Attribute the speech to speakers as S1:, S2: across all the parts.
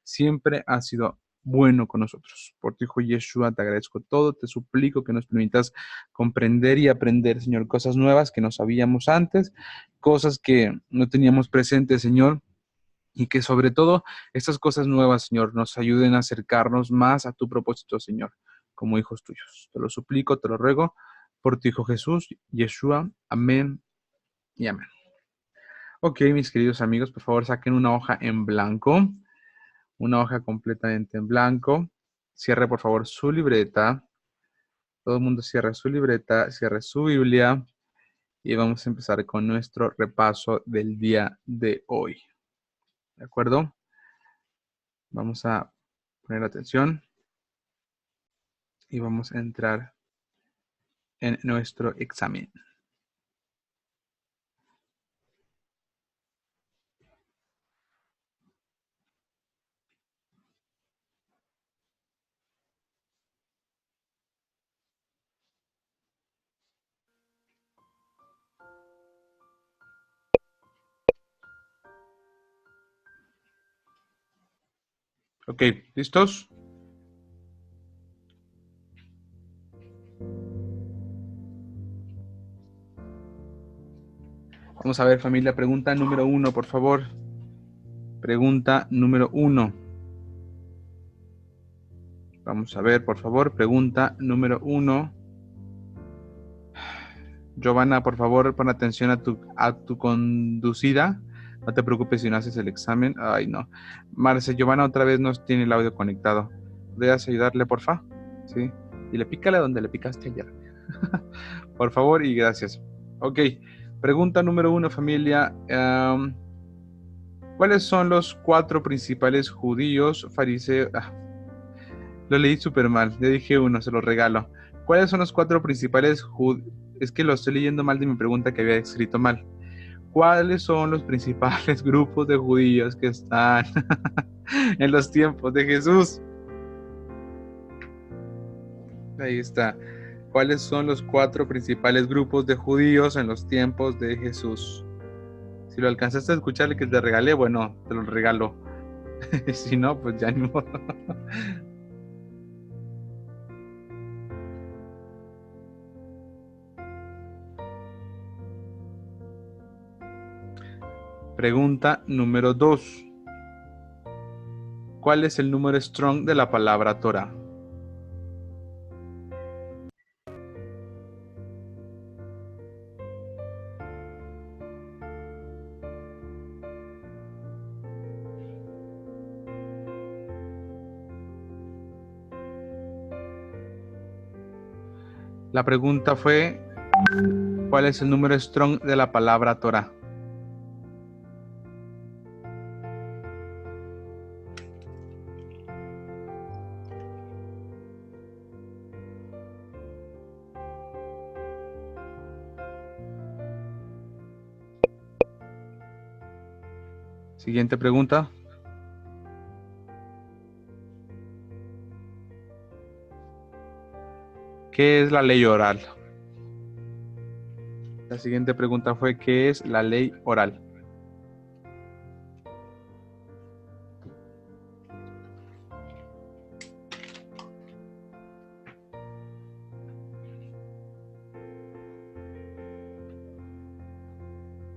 S1: siempre has sido bueno con nosotros. Por tu Hijo Yeshua te agradezco todo, te suplico que nos permitas comprender y aprender, Señor, cosas nuevas que no sabíamos antes, cosas que no teníamos presentes, Señor, y que sobre todo estas cosas nuevas, Señor, nos ayuden a acercarnos más a tu propósito, Señor, como hijos tuyos. Te lo suplico, te lo ruego, por tu Hijo Jesús, Yeshua. Amén y amén. Ok, mis queridos amigos, por favor saquen una hoja en blanco, una hoja completamente en blanco. Cierre, por favor, su libreta. Todo el mundo cierre su libreta, cierre su Biblia y vamos a empezar con nuestro repaso del día de hoy. ¿De acuerdo? Vamos a poner atención y vamos a entrar en nuestro examen. Ok, ¿listos? Vamos a ver, familia, pregunta número 1, por favor. Pregunta número 1. Vamos a ver, por favor, pregunta número 1. Giovanna, por favor, pon atención a tu conducida. No te preocupes si no haces el examen. Ay, no. Marce, Giovanna otra vez no tiene el audio conectado. ¿Podrías ayudarle, porfa? Sí. Y le pícale donde le picaste ayer. Por favor y gracias. Ok. Pregunta número 1, familia. ¿Cuáles son los 4 principales judíos fariseos? Lo leí súper mal. Le dije uno, se lo regalo. ¿Cuáles son los 4 principales judíos? Es que lo estoy leyendo mal de mi pregunta que había escrito mal. ¿Cuáles son los principales grupos de judíos que están en los tiempos de Jesús? Ahí está. ¿Cuáles son los 4 principales grupos de judíos en los tiempos de Jesús? Si lo alcanzaste a escuchar el que te regalé, bueno, te lo regalo. Si no, pues ya ni modo. Pregunta número 2. ¿Cuál es el número strong de la palabra Torah? La pregunta fue, ¿cuál es el número strong de la palabra Torah? Siguiente pregunta. ¿Qué es la ley oral? La siguiente pregunta fue, ¿qué es la ley oral?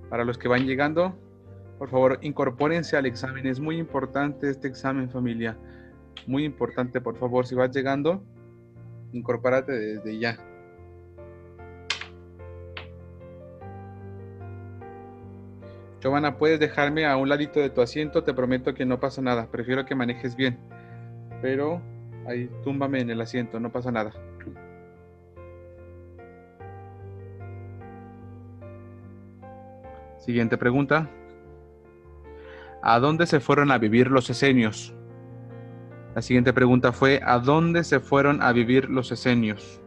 S1: Para los que van llegando, por favor, incorpórense al examen. Es muy importante este examen, familia. Muy importante, por favor, si vas llegando, incorpórate desde ya. Giovanna, ¿puedes dejarme a un ladito de tu asiento? Te prometo que no pasa nada. Prefiero que manejes bien. Pero ahí, túmbame en el asiento, no pasa nada. Siguiente pregunta. ¿A dónde se fueron a vivir los esenios? La siguiente pregunta fue, ¿a dónde se fueron a vivir los esenios?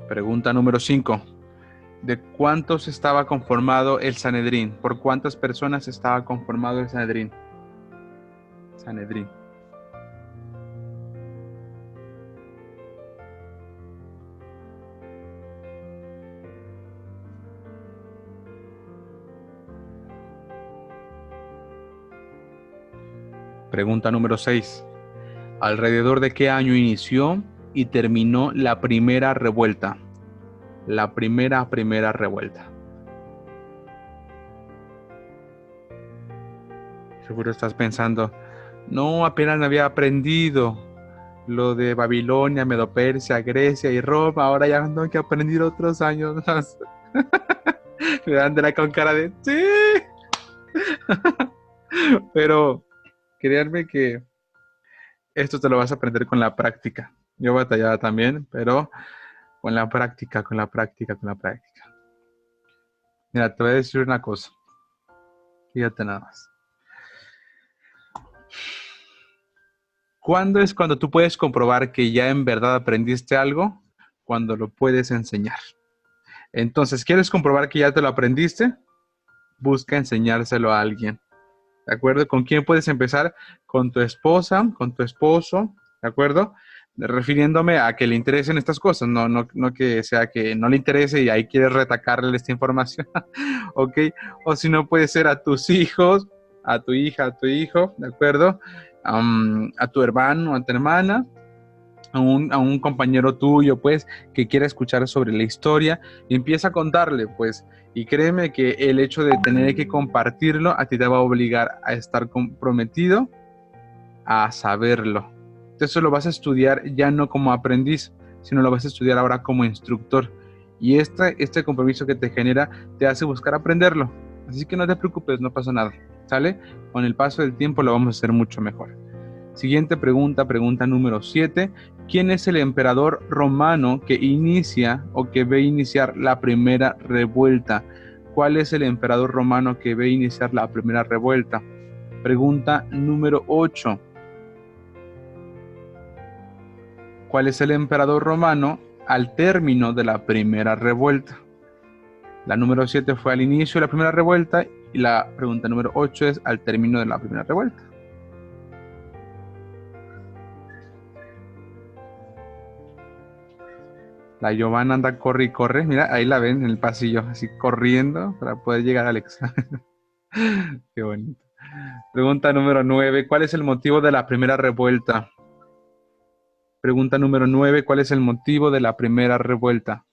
S1: Pregunta número 5. ¿De cuántos estaba conformado el Sanedrín? ¿Por cuántas personas estaba conformado el Sanedrín? Sanedrín. Pregunta número 6. ¿Alrededor de qué año inició y terminó la primera revuelta? La primera revuelta. Seguro estás pensando, no, apenas me había aprendido lo de Babilonia, Medopersia, Grecia y Roma, ahora ya tengo que aprender otros años más. Me andará con cara de, sí. Pero créanme que esto te lo vas a aprender con la práctica. Yo batallaba también, pero con la práctica, con la práctica, con la práctica. Mira, te voy a decir una cosa. Fíjate nada más. ¿Cuándo es cuando tú puedes comprobar que ya en verdad aprendiste algo? Cuando lo puedes enseñar. Entonces, ¿quieres comprobar que ya te lo aprendiste? Busca enseñárselo a alguien. ¿De acuerdo? ¿Con quién puedes empezar? Con tu esposa, con tu esposo, ¿de acuerdo? Refiriéndome a que le interesen estas cosas, no que sea que no le interese y ahí quieres retacarle esta información, ¿ok? O si no, puede ser a tus hijos, a tu hija, a tu hijo, ¿de acuerdo? A tu hermano, a tu hermana, a un compañero tuyo, pues, que quiera escuchar sobre la historia y empieza a contarle, pues, y créeme que el hecho de tener que compartirlo a ti te va a obligar a estar comprometido a saberlo. Entonces lo vas a estudiar ya no como aprendiz, sino lo vas a estudiar ahora como instructor. Y este compromiso que te genera te hace buscar aprenderlo. Así que no te preocupes, no pasa nada, ¿sale? Con el paso del tiempo lo vamos a hacer mucho mejor. Siguiente pregunta, pregunta número 7. ¿Quién es el emperador romano que inicia o que ve iniciar la primera revuelta? ¿Cuál es el emperador romano que ve iniciar la primera revuelta? Pregunta número 8. ¿Cuál es el emperador romano al término de la primera revuelta? La número 7 fue al inicio de la primera revuelta y la pregunta número 8 es al término de la primera revuelta. La Giovanna anda corre y corre. Mira, ahí la ven en el pasillo, así corriendo para poder llegar al examen. Qué bonito. Pregunta número 9. ¿Cuál es el motivo de la primera revuelta? Pregunta número 9. ¿Cuál es el motivo de la primera revuelta?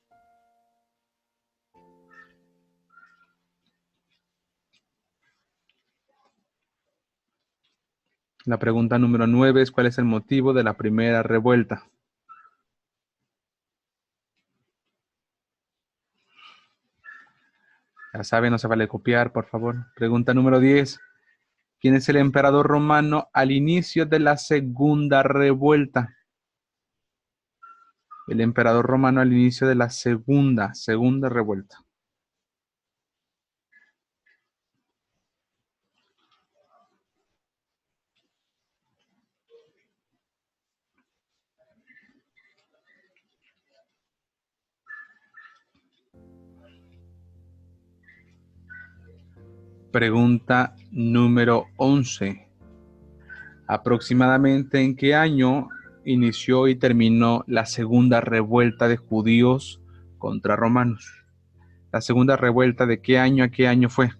S1: La pregunta número 9 es ¿cuál es el motivo de la primera revuelta? Ya saben, no se vale copiar, por favor. Pregunta número 10. ¿Quién es el emperador romano al inicio de la segunda revuelta? El emperador romano al inicio de la segunda revuelta. Pregunta número 11. ¿Aproximadamente en qué año inició y terminó la segunda revuelta de judíos contra romanos? ¿La segunda revuelta de qué año a qué año fue?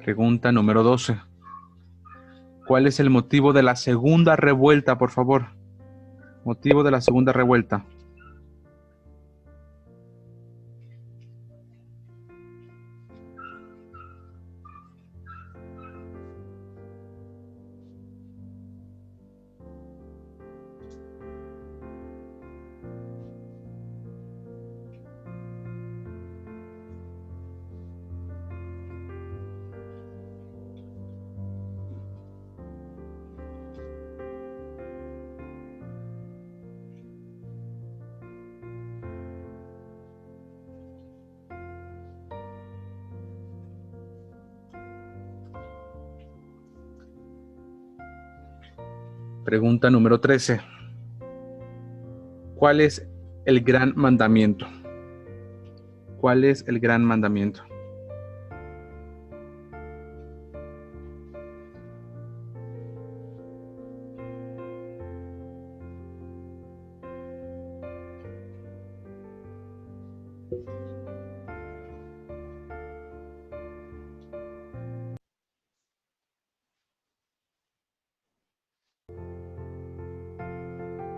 S1: Pregunta número 12. ¿Cuál es el motivo de la segunda revuelta, por favor? Motivo de la segunda revuelta. Pregunta número 13. ¿Cuál es el gran mandamiento? ¿Cuál es el gran mandamiento?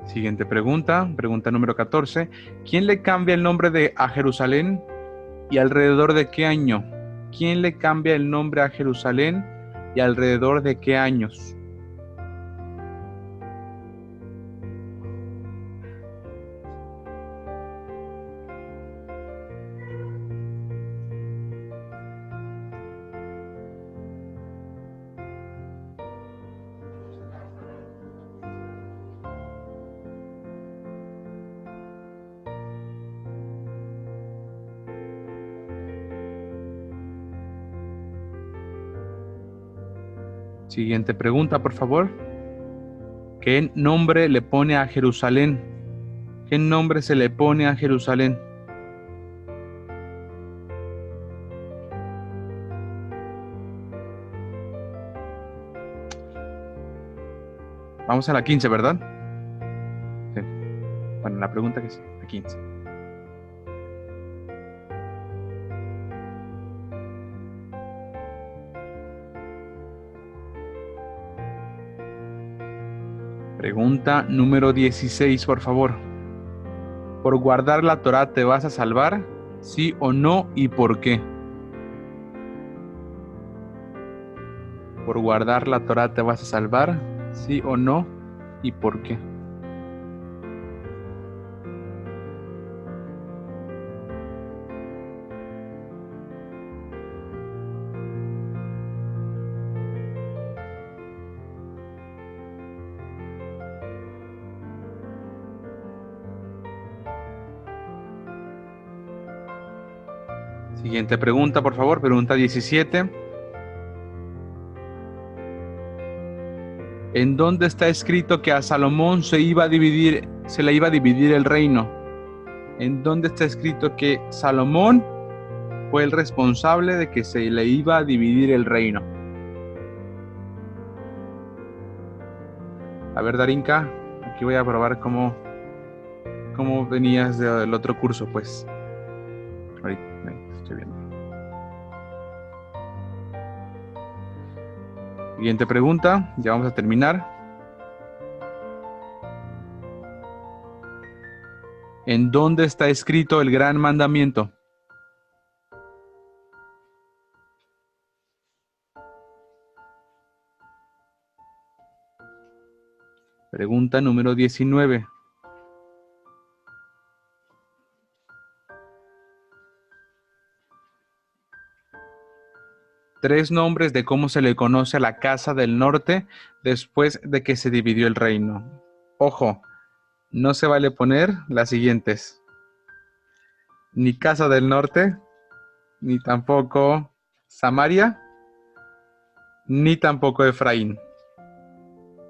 S1: Siguiente pregunta, pregunta número 14. ¿Quién le cambia el nombre a Jerusalén y alrededor de qué año? ¿Quién le cambia el nombre a Jerusalén y alrededor de qué años? Siguiente pregunta, por favor. ¿Qué nombre le pone a Jerusalén? ¿Qué nombre se le pone a Jerusalén? Vamos a la 15, ¿verdad? Sí. Bueno, la pregunta que sí, la 15. Pregunta número 16, por favor. ¿Por guardar la Torá te vas a salvar? ¿Sí o no? ¿Y por qué? ¿Por guardar la Torá te vas a salvar? ¿Sí o no? ¿Y por qué? Siguiente pregunta, por favor. Pregunta 17. ¿En dónde está escrito que a Salomón se le iba a dividir el reino? ¿En dónde está escrito que Salomón fue el responsable de que se le iba a dividir el reino? A ver, Darinka, aquí voy a probar cómo venías del otro curso, pues. Ahorita estoy viendo. Siguiente pregunta, ya vamos a terminar. ¿En dónde está escrito el gran mandamiento? Pregunta número 19. Tres nombres de cómo se le conoce a la Casa del Norte después de que se dividió el reino. Ojo, no se vale poner las siguientes. Ni Casa del Norte, ni tampoco Samaria, ni tampoco Efraín.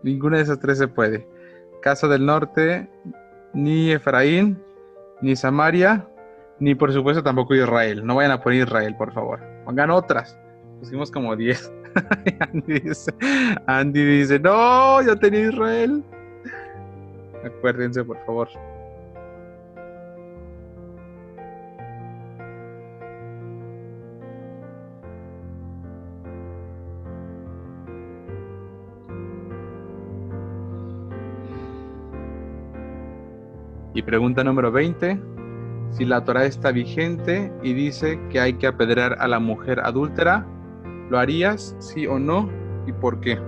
S1: Ninguna de esas tres se puede. Casa del Norte, ni Efraín, ni Samaria, ni por supuesto tampoco Israel. No vayan a poner Israel, por favor. Pongan otras. Pusimos como 10. Andy dice, no, yo tenía Israel. Acuérdense, por favor. Y pregunta número 20. Si la Torá está vigente y dice que hay que apedrear a la mujer adúltera, ¿lo harías, sí o no? ¿Y por qué?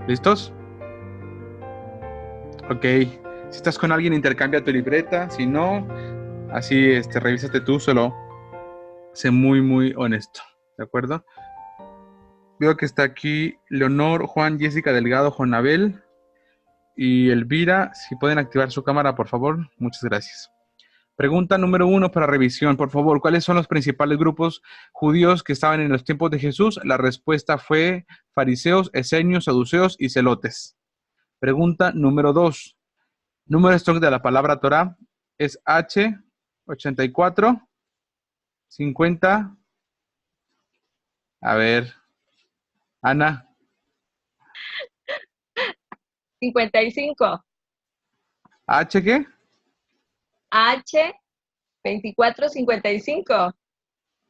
S1: ¿Listos? Ok. Si estás con alguien, intercambia tu libreta. Si no, Así, revísate tú solo. Sé muy, muy honesto, ¿de acuerdo? Veo que está aquí Leonor, Juan, Jessica Delgado, Jonabel y Elvira. Si pueden activar su cámara, por favor. Muchas gracias. Pregunta número 1 para revisión, por favor. ¿Cuáles son los principales grupos judíos que estaban en los tiempos de Jesús? La respuesta fue fariseos, esenios, saduceos y celotes. Pregunta número 2. Número stock de la palabra Torah es H84 50. A ver, Ana.
S2: 55.
S1: ¿H qué?
S2: H 2455.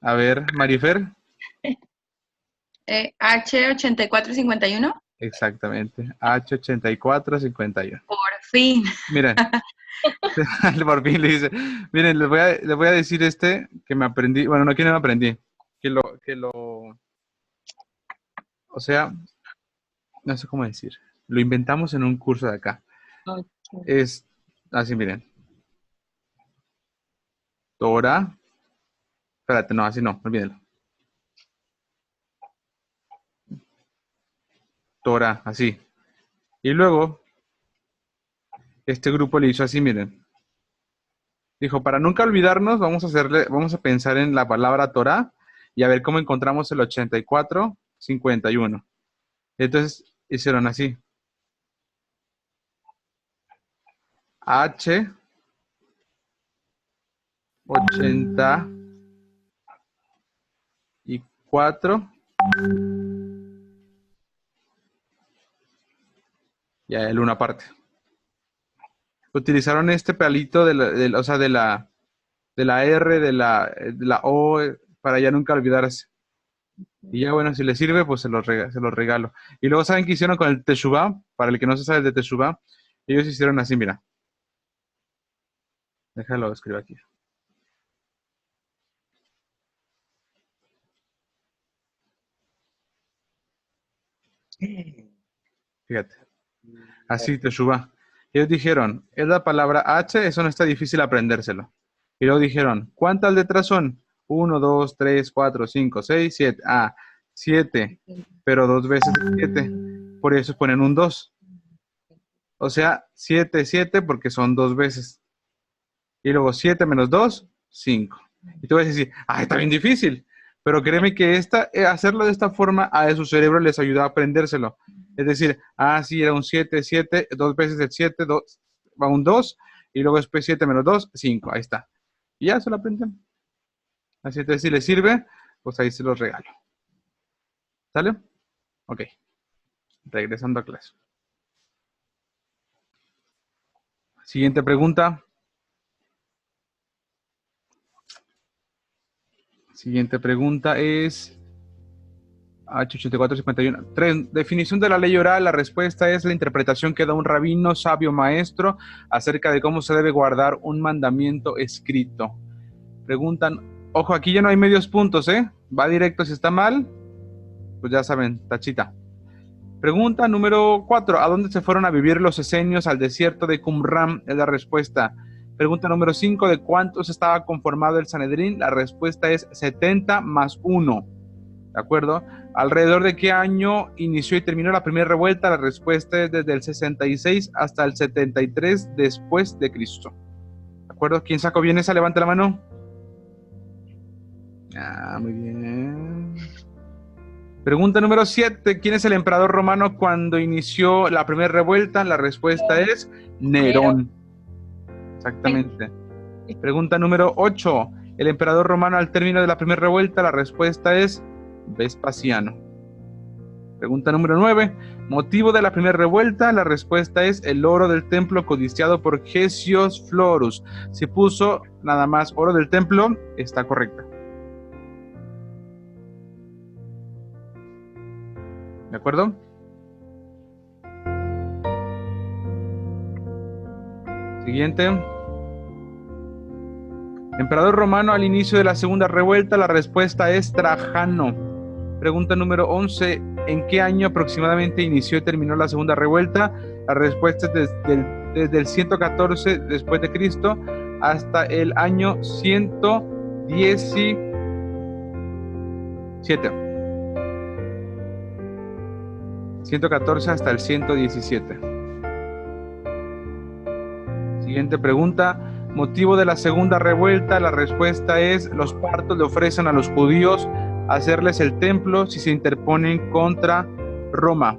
S1: A ver, Marifer.
S3: H8451.
S1: Exactamente. H8451.
S3: Por fin.
S1: Miren, por fin le dice. Miren, les voy a decir que me aprendí. Bueno, no que no me aprendí. O sea, no sé cómo decir. Lo inventamos en un curso de acá.
S2: Okay.
S1: Es así, miren. Torah. Espérate, no, así no, olvídenlo. Torah, así. Y luego, este grupo le hizo así, miren. Dijo, para nunca olvidarnos, vamos a pensar en la palabra Torah y a ver cómo encontramos el 84-51. Entonces hicieron así. H 84 y el 1 aparte. Utilizaron este palito de la R, de la O, para ya nunca olvidarse. Y ya bueno, si les sirve, pues se los regalo. Y luego, ¿saben qué hicieron con el Teshuvah? Para el que no se sabe de Teshuvah, ellos hicieron así, mira. Déjalo, escribo aquí. Fíjate. Así, Teshuvah. Ellos dijeron, es la palabra H, eso no está difícil aprendérselo. Y luego dijeron, ¿cuántas letras son? 1, 2, 3, 4, 5, 6, 7. Ah, 7, pero 2 veces 7. Por eso ponen un 2. O sea, 7, 7 porque son 2 veces. Y luego 7 menos 2, 5. Y tú vas a decir, ah, está bien difícil. Pero créeme que hacerlo de esta forma a su cerebro les ayuda a aprendérselo. Es decir, sí, era un 7, 7, 2 veces el 7, va un 2, y luego después 7 menos 2, 5. Ahí está. Y ya se lo aprenden. Así entonces, si les sirve, pues ahí se los regalo. ¿Sale? Ok. Regresando a clase. Siguiente pregunta. Siguiente pregunta es H8451. 3. Definición de la ley oral. La respuesta es la interpretación que da un rabino sabio maestro acerca de cómo se debe guardar un mandamiento escrito. Preguntan, ojo, aquí ya no hay medios puntos, ¿eh? Va directo, si está mal, pues ya saben, tachita. Pregunta número 4. ¿A dónde se fueron a vivir los esenios al desierto de Qumran? Es la respuesta. Pregunta número 5. ¿De cuántos estaba conformado el Sanedrín? La respuesta es 70 más 1. ¿De acuerdo? ¿Alrededor de qué año inició y terminó la primera revuelta? La respuesta es desde el 66 hasta el 73 después de Cristo. ¿De acuerdo? ¿Quién sacó bien esa? Levante la mano. Muy bien. Pregunta número 7. ¿Quién es el emperador romano cuando inició la primera revuelta? La respuesta es Nerón. Exactamente. Pregunta número 8. El emperador romano al término de la primera revuelta, la respuesta es Vespasiano. Pregunta número 9. Motivo de la primera revuelta, la respuesta es el oro del templo codiciado por Gesios Florus. Si puso nada más oro del templo, está correcta. ¿De acuerdo? Siguiente. Emperador romano al inicio de la segunda revuelta, la respuesta es Trajano. Pregunta número 11. ¿En qué año aproximadamente inició y terminó la segunda revuelta? La respuesta es desde el 114 después de Cristo hasta el año 117. 114 hasta el 117. Siguiente pregunta. Motivo de la segunda revuelta. La respuesta es: los partos le ofrecen a los judíos hacerles el templo si se interponen contra Roma.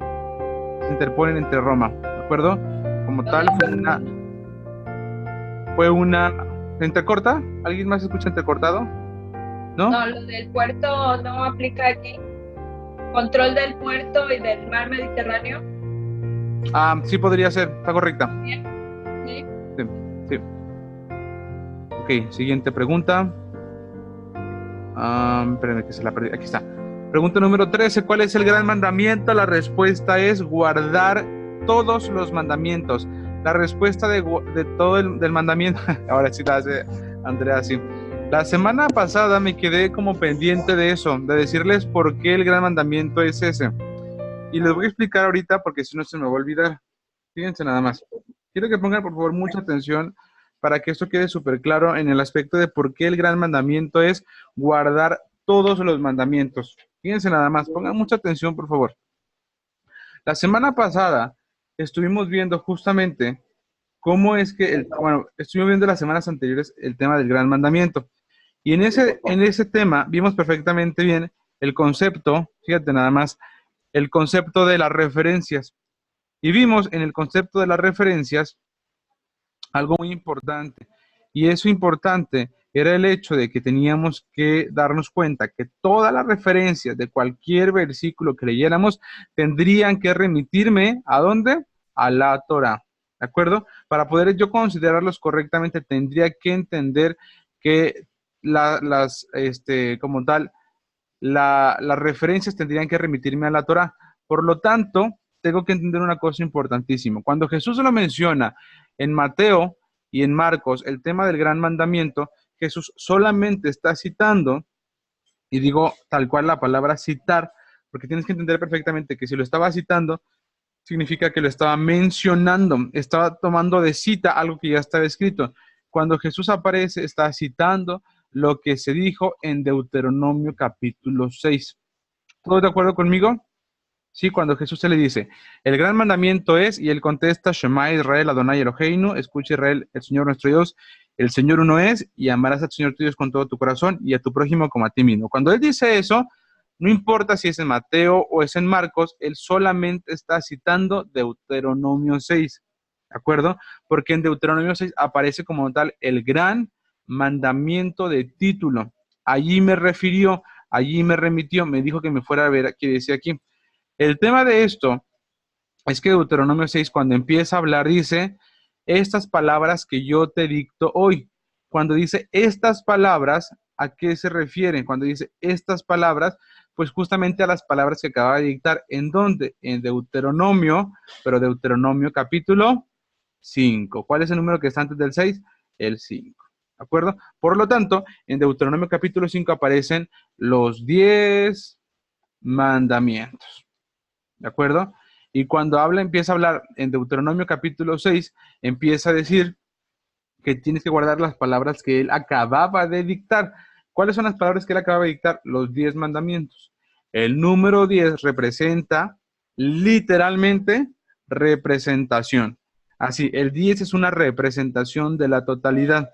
S1: Se interponen entre Roma, ¿de acuerdo? Como tal, fue una... ¿Se entrecorta? ¿Alguien más escucha entrecortado? ¿No?
S2: No, lo del puerto no aplica aquí. Control del puerto y del mar Mediterráneo.
S1: Ah, sí podría ser, está correcta.
S2: Sí.
S1: Sí, sí. Ok, siguiente pregunta. Espérenme que se la perdí. Aquí está. Pregunta número 13. ¿Cuál es el gran mandamiento? La respuesta es guardar todos los mandamientos. La respuesta de todo del mandamiento. Ahora sí la hace Andrea, sí. La semana pasada me quedé como pendiente de eso, de decirles por qué el gran mandamiento es ese. Y les voy a explicar ahorita porque si no se me va a olvidar. Fíjense nada más. Quiero que pongan por favor mucha atención para que esto quede súper claro en el aspecto de por qué el gran mandamiento es guardar todos los mandamientos. Fíjense nada más, pongan mucha atención por favor. La semana pasada estuvimos viendo justamente cómo es que, estuvimos viendo las semanas anteriores el tema del gran mandamiento. Y en ese tema vimos perfectamente bien el concepto, fíjate nada más, el concepto de las referencias. Y vimos en el concepto de las referencias algo muy importante. Y eso importante era el hecho de que teníamos que darnos cuenta que todas las referencias de cualquier versículo que leyéramos tendrían que remitirme ¿a dónde? A la Torá, ¿de acuerdo? Para poder yo considerarlos correctamente tendría que entender que como tal, las referencias tendrían que remitirme a la Torá. Por lo tanto, tengo que entender una cosa importantísima. Cuando Jesús lo menciona en Mateo y en Marcos, el tema del gran mandamiento, Jesús solamente está citando, y digo tal cual la palabra citar, porque tienes que entender perfectamente que si lo estaba citando, significa que lo estaba mencionando, estaba tomando de cita algo que ya estaba escrito. Cuando Jesús aparece, está citando lo que se dijo en Deuteronomio capítulo 6. ¿Todos de acuerdo conmigo? Sí, cuando Jesús se le dice, el gran mandamiento es, y él contesta, Shema Israel, Adonai Eloheinu, escucha Israel, el Señor nuestro Dios, el Señor uno es, y amarás al Señor tu Dios con todo tu corazón y a tu prójimo como a ti mismo. Cuando él dice eso, no importa si es en Mateo o es en Marcos, él solamente está citando Deuteronomio 6, ¿de acuerdo? Porque en Deuteronomio 6 aparece como tal el gran mandamiento de título. Allí me refirió, allí me remitió, me dijo que me fuera a ver qué dice aquí. El tema de esto es que Deuteronomio 6, cuando empieza a hablar, dice, estas palabras que yo te dicto hoy. Cuando dice estas palabras, ¿a qué se refiere? Cuando dice estas palabras, pues justamente a las palabras que acaba de dictar. ¿En dónde? En Deuteronomio, pero Deuteronomio capítulo 5. ¿Cuál es el número que está antes del 6? El 5. ¿De acuerdo? Por lo tanto, en Deuteronomio capítulo 5 aparecen los 10 mandamientos. ¿De acuerdo? Y cuando empieza a hablar en Deuteronomio capítulo 6, empieza a decir que tienes que guardar las palabras que él acababa de dictar. ¿Cuáles son las palabras que él acababa de dictar? Los 10 mandamientos. El número 10 representa literalmente representación. Así, el 10 es una representación de la totalidad.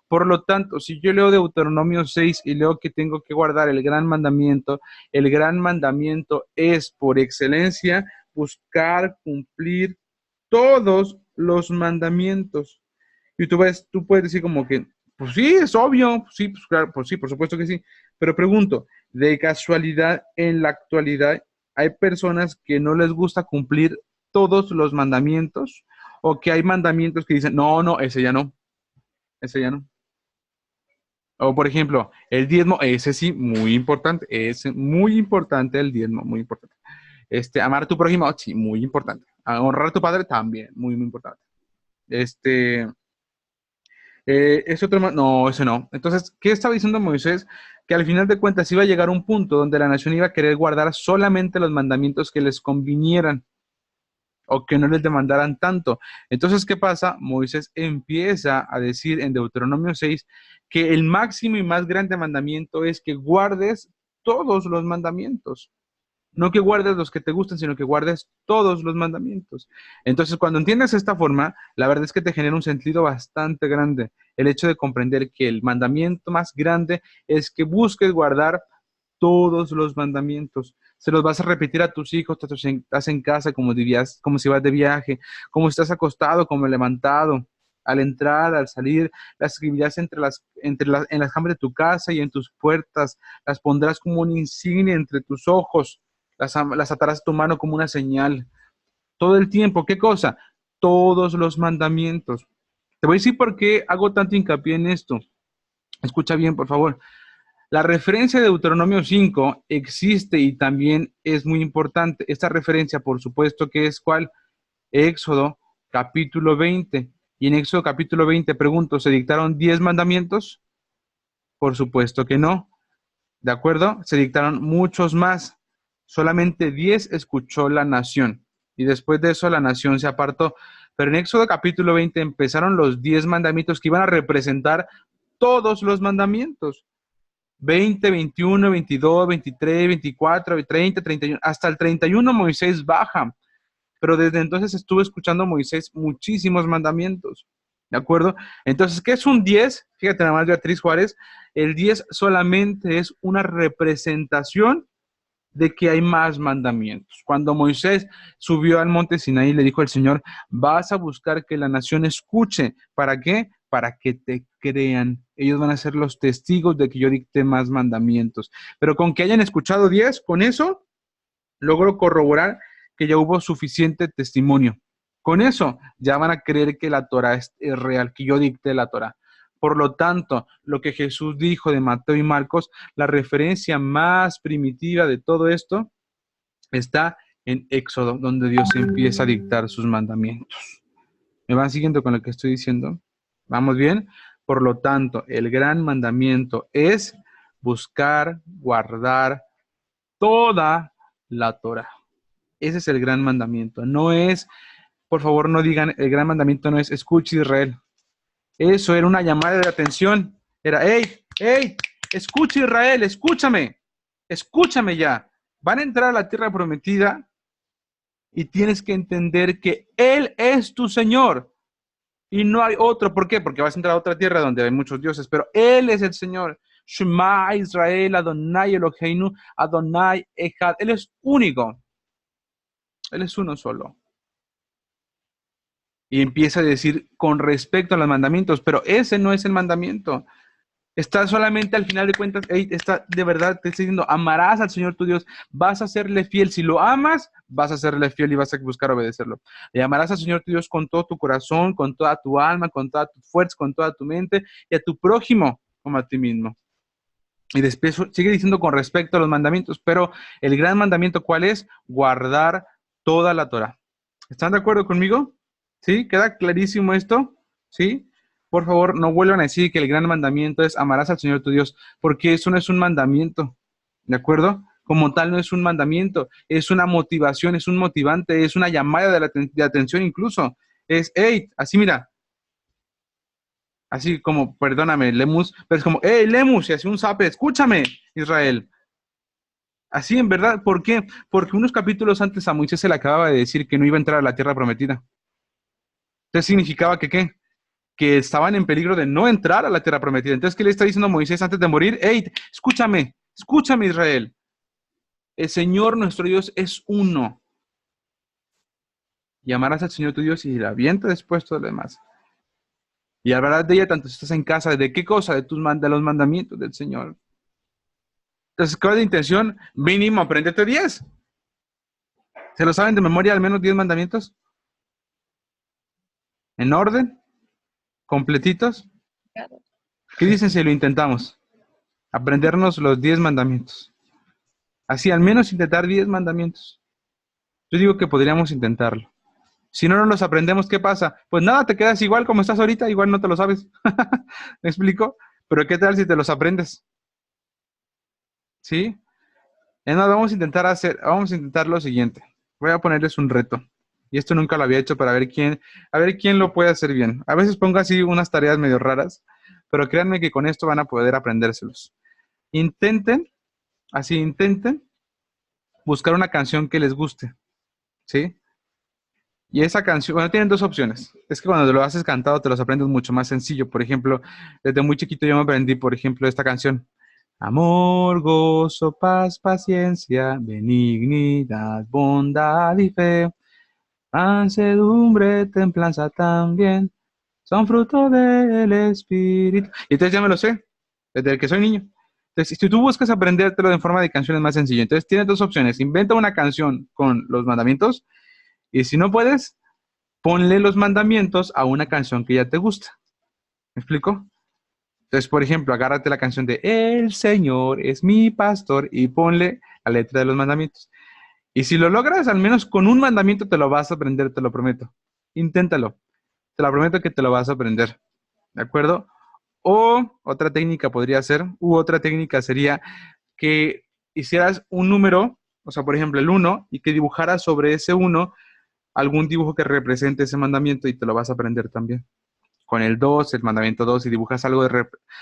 S1: Por lo tanto, si yo leo Deuteronomio 6 y leo que tengo que guardar el gran mandamiento es por excelencia buscar cumplir todos los mandamientos. Y tú puedes decir como que, pues sí, es obvio, sí, pues claro, pues sí, por supuesto que sí. Pero pregunto, de casualidad, en la actualidad, ¿hay personas que no les gusta cumplir todos los mandamientos? ¿O que hay mandamientos que dicen, no, ese ya no, ese ya no? O por ejemplo, el diezmo, ese sí, muy importante, es muy importante el diezmo, muy importante. Amar a tu prójimo, sí, muy importante. Honrar a tu padre también, muy, muy importante. ¿Es otro más? No, ese no. Entonces, ¿qué estaba diciendo Moisés? Que al final de cuentas iba a llegar un punto donde la nación iba a querer guardar solamente los mandamientos que les convinieran. o que no les demandaran tanto. Entonces, ¿qué pasa? Moisés empieza a decir en Deuteronomio 6 que el máximo y más grande mandamiento es que guardes todos los mandamientos. No que guardes los que te gustan, sino que guardes todos los mandamientos. Entonces, cuando entiendes esta forma, la verdad es que te genera un sentido bastante grande. El hecho de comprender que el mandamiento más grande es que busques guardar todos los mandamientos. Se los vas a repetir a tus hijos, estás en casa como dirías, como si vas de viaje, como estás acostado, como levantado. Al entrar, al salir, las escribirás en las jambas de tu casa y en tus puertas. Las pondrás como una insignia entre tus ojos. Las atarás a tu mano como una señal. Todo el tiempo, ¿qué cosa? Todos los mandamientos. Te voy a decir por qué hago tanto hincapié en esto. Escucha bien, por favor. La referencia de Deuteronomio 5 existe y también es muy importante. Esta referencia, por supuesto, que es ¿cuál? Éxodo capítulo 20. Y en Éxodo capítulo 20, pregunto, ¿se dictaron 10 mandamientos? Por supuesto que no. ¿De acuerdo? Se dictaron muchos más. Solamente 10 escuchó la nación. Y después de eso la nación se apartó. Pero en Éxodo capítulo 20 empezaron los 10 mandamientos que iban a representar todos los mandamientos. 20, 21, 22, 23, 24, 30, 31. Hasta el 31 Moisés baja. Pero desde entonces estuvo escuchando Moisés muchísimos mandamientos. ¿De acuerdo? Entonces, ¿qué es un 10? Fíjate nada más, Beatriz Juárez. El 10 solamente es una representación de que hay más mandamientos. Cuando Moisés subió al monte Sinaí, le dijo al Señor, vas a buscar que la nación escuche. ¿Para qué? Para que te crean. Ellos van a ser los testigos de que yo dicté más mandamientos. Pero con que hayan escuchado 10, con eso logro corroborar que ya hubo suficiente testimonio. Con eso ya van a creer que la Torah es real, que yo dicté la Torah. Por lo tanto, lo que Jesús dijo de Mateo y Marcos, la referencia más primitiva de todo esto está en Éxodo, donde Dios empieza a dictar sus mandamientos. ¿Me van siguiendo con lo que estoy diciendo? ¿Vamos bien? Por lo tanto, el gran mandamiento es buscar, guardar toda la Torah. Ese es el gran mandamiento. No es, por favor, no digan, el gran mandamiento no es escucha Israel. Eso era una llamada de atención. Era, hey, hey, escucha Israel, escúchame ya. Van a entrar a la tierra prometida y tienes que entender que Él es tu Señor y no hay otro. ¿Por qué? Porque vas a entrar a otra tierra donde hay muchos dioses, pero Él es el Señor. Shema Israel, Adonai Eloheinu, Adonai Echad. Él es único. Él es uno solo. Y empieza a decir con respecto a los mandamientos, pero ese no es el mandamiento. Está solamente al final de cuentas, está de verdad, te estoy diciendo, amarás al Señor tu Dios, vas a serle fiel. Si lo amas, vas a serle fiel y vas a buscar obedecerlo. Le amarás al Señor tu Dios con todo tu corazón, con toda tu alma, con toda tu fuerza, con toda tu mente y a tu prójimo como a ti mismo. Y después sigue diciendo con respecto a los mandamientos, pero el gran mandamiento, ¿cuál es? Guardar toda la Torah. ¿Están de acuerdo conmigo? ¿Sí? ¿Queda clarísimo esto? ¿Sí? Por favor, no vuelvan a decir que el gran mandamiento es amarás al Señor tu Dios, porque eso no es un mandamiento, ¿de acuerdo? Como tal no es un mandamiento, es una motivación, es un motivante, es una llamada de atención incluso. Es, hey, así mira, así como, perdóname, Lemus, pero es como, hey, Lemus, y así un zape, escúchame, Israel. Así en verdad, ¿por qué? Porque unos capítulos antes a Moisés se le acababa de decir que no iba a entrar a la tierra prometida. Entonces significaba que, ¿qué? Que estaban en peligro de no entrar a la tierra prometida. Entonces, ¿qué le está diciendo Moisés antes de morir? Hey, escúchame, escúchame, Israel. El Señor nuestro Dios es uno. Y amarás al Señor tu Dios y la avienta después todo lo demás. Y hablarás de ella tanto si estás en casa. ¿De qué cosa? De los mandamientos del Señor. Entonces, ¿cuál es la intención? Mínimo, apréndete 10. ¿Se lo saben de memoria al menos 10 mandamientos? ¿En orden? ¿Completitos? ¿Qué dicen si lo intentamos? Aprendernos los 10 mandamientos. Así, al menos intentar 10 mandamientos. Yo digo que podríamos intentarlo. Si no nos los aprendemos, ¿qué pasa? Pues nada, te quedas igual como estás ahorita, igual no te lo sabes. ¿Me explico? Pero ¿qué tal si te los aprendes? ¿Sí? Vamos a intentar lo siguiente. Voy a ponerles un reto. Y esto nunca lo había hecho para a ver quién lo puede hacer bien. A veces pongo así unas tareas medio raras, pero créanme que con esto van a poder aprendérselos. Intenten, así intenten, buscar una canción que les guste, ¿sí? Y esa canción, bueno, tienen dos opciones. Es que cuando lo haces cantado te los aprendes mucho más sencillo. Por ejemplo, desde muy chiquito yo me aprendí, por ejemplo, esta canción. Amor, gozo, paz, paciencia, benignidad, bondad y fe, mansedumbre, templanza también, son fruto del Espíritu. Y entonces ya me lo sé, desde que soy niño. Entonces, si tú buscas aprendértelo en forma de canciones más sencillo, entonces tienes dos opciones. Inventa una canción con los mandamientos y si no puedes, ponle los mandamientos a una canción que ya te gusta. ¿Me explico? Entonces, por ejemplo, agárrate la canción de El Señor es mi pastor y ponle la letra de los mandamientos. Y si lo logras, al menos con un mandamiento te lo vas a aprender, te lo prometo. Inténtalo. Te lo prometo que te lo vas a aprender. ¿De acuerdo? O otra técnica podría ser, otra técnica sería que hicieras un número, o sea, por ejemplo, el uno, y que dibujaras sobre ese uno algún dibujo que represente ese mandamiento y te lo vas a aprender también. Con el 2 el mandamiento 2 y dibujas algo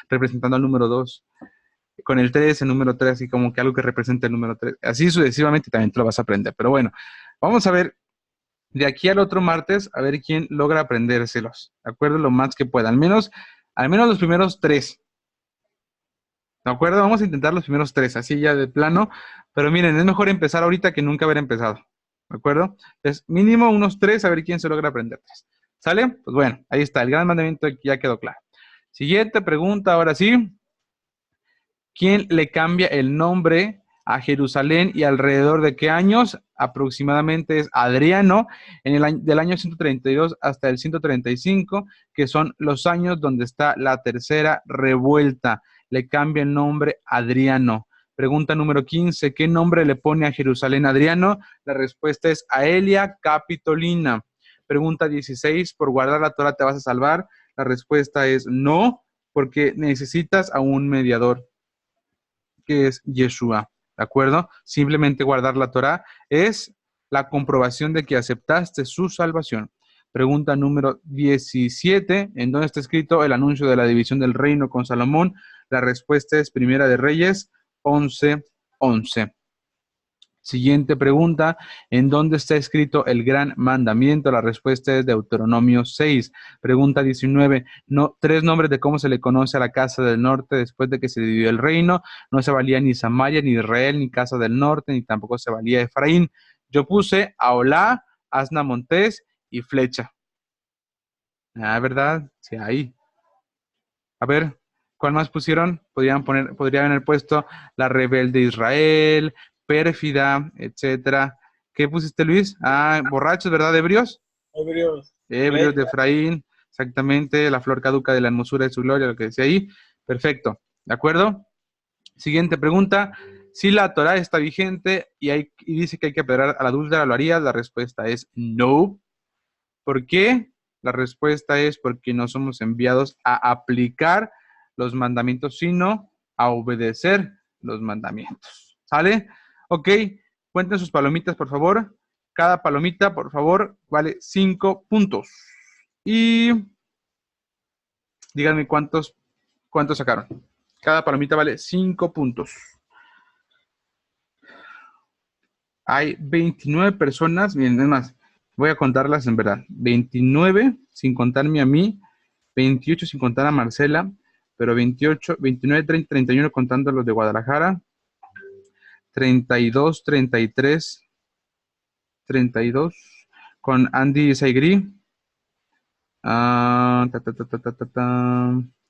S1: representando al número 2. Con el 3 el número 3 y como que algo que represente el número 3. Así sucesivamente también te lo vas a aprender. Pero bueno, vamos a ver de aquí al otro martes, a ver quién logra aprendérselos. ¿De acuerdo? Lo más que pueda. Al menos los primeros 3. ¿De acuerdo? Vamos a intentar los primeros 3, así ya de plano. Pero miren, es mejor empezar ahorita que nunca haber empezado. ¿De acuerdo? Entonces, mínimo unos 3, a ver quién se logra aprender 3. ¿Sale? Pues bueno, ahí está, el gran mandamiento ya quedó claro. Siguiente pregunta, ahora sí. ¿Quién le cambia el nombre a Jerusalén y alrededor de qué años? Aproximadamente es Adriano, del año 132 hasta el 135, que son los años donde está la tercera revuelta. Le cambia el nombre Adriano. Pregunta número 15, ¿qué nombre le pone a Jerusalén Adriano? La respuesta es Aelia Capitolina. Pregunta 16, ¿por guardar la Torah te vas a salvar? La respuesta es no, porque necesitas a un mediador, que es Yeshua, ¿de acuerdo? Simplemente guardar la Torah es la comprobación de que aceptaste su salvación. Pregunta número 17, ¿en dónde está escrito el anuncio de la división del reino con Salomón? La respuesta es Primera de Reyes 11:11. Siguiente pregunta, ¿en dónde está escrito el gran mandamiento? La respuesta es Deuteronomio 6. Pregunta 19, 3 nombres de cómo se le conoce a la casa del norte después de que se dividió el reino. No se valía ni Samaria, ni Israel, ni casa del norte, ni tampoco se valía Efraín. Yo puse Aolá, Asna Montés y Flecha. Ah, ¿verdad? Sí, ahí. A ver, ¿cuál más pusieron? Podrían haber puesto la rebelde Israel, pérfida, etcétera. ¿Qué pusiste, Luis? Ah, borrachos, ¿verdad? Ebrios. Ebrios de Efraín, exactamente. La flor caduca de la hermosura de su gloria, lo que decía ahí. Perfecto. ¿De acuerdo? Siguiente pregunta. Si la Torah está vigente y dice que hay que apedrear a la adúltera, ¿lo harías? La respuesta es no. ¿Por qué? La respuesta es porque no somos enviados a aplicar los mandamientos, sino a obedecer los mandamientos. ¿Sale? Ok, cuenten sus palomitas, por favor. Cada palomita, por favor, vale 5 puntos. Y díganme cuántos sacaron. Cada palomita vale 5 puntos. Hay 29 personas, miren, es más, voy a contarlas en verdad. 29 sin contarme a mí, 28 sin contar a Marcela, pero 28, 29, 30, 31 contando los de Guadalajara, 32, 33, 32 con Andy Saigri.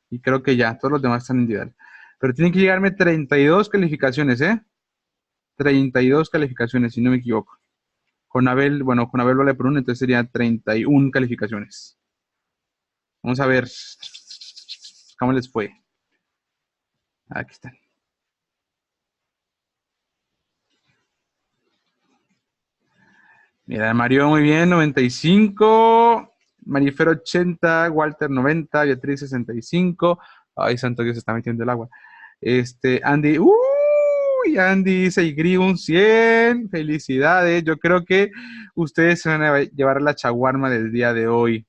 S1: Y creo que ya, todos los demás están individual. Pero tienen que llegarme 32 calificaciones, ¿eh? 32 calificaciones, si no me equivoco. Con Abel vale por 1, entonces sería 31 calificaciones. Vamos a ver cómo les fue. Aquí están. Mira, Mario muy bien, 95. Marifer 80, Walter 90, Beatriz 65. Ay, santo Dios, se está metiendo el agua. Andy, Uy, Andy dice, y Gri un 100. Felicidades. Yo creo que ustedes se van a llevar la chaguarma del día de hoy.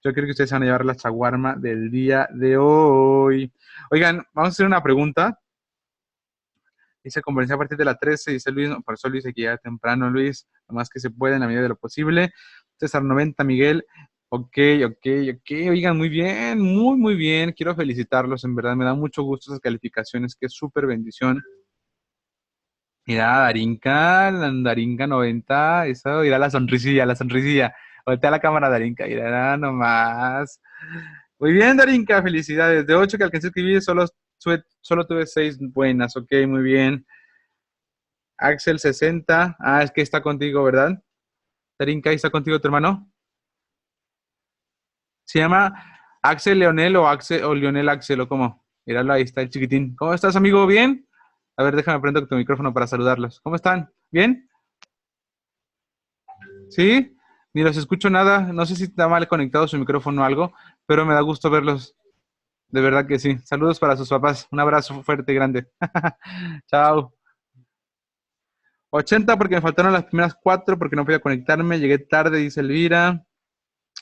S1: Yo creo que ustedes se van a llevar la chaguarma del día de hoy. Oigan, vamos a hacer una pregunta. Dice conferencia a partir de las 13, dice Luis, no, por eso Luis dice que llega temprano, Luis, lo más que se puede en la medida de lo posible. César 90, Miguel, ok, oigan, muy bien, muy bien, quiero felicitarlos, en verdad, me da mucho gusto esas calificaciones, qué súper bendición. Mira, Darinka 90, eso, mira la sonrisilla, voltea la cámara, Darinka, mira nomás. Muy bien, Darinka, felicidades, de 8 que alcancé a escribir, solo tuve 6 buenas, ok, muy bien. Axel 60. Ah, es que está contigo, ¿verdad? Tarinka, ¿está contigo tu hermano? ¿Se llama Axel Leonel o Axel o Leonel Axel o cómo? Míralo, ahí está el chiquitín. ¿Cómo estás, amigo? ¿Bien? A ver, déjame prender tu micrófono para saludarlos. ¿Cómo están? ¿Bien? ¿Sí? Ni los escucho nada. No sé si está mal conectado su micrófono o algo, pero me da gusto verlos. De verdad que sí. Saludos para sus papás. Un abrazo fuerte y grande. Chao. 80 porque me faltaron las primeras 4 porque no podía conectarme. Llegué tarde, dice Elvira.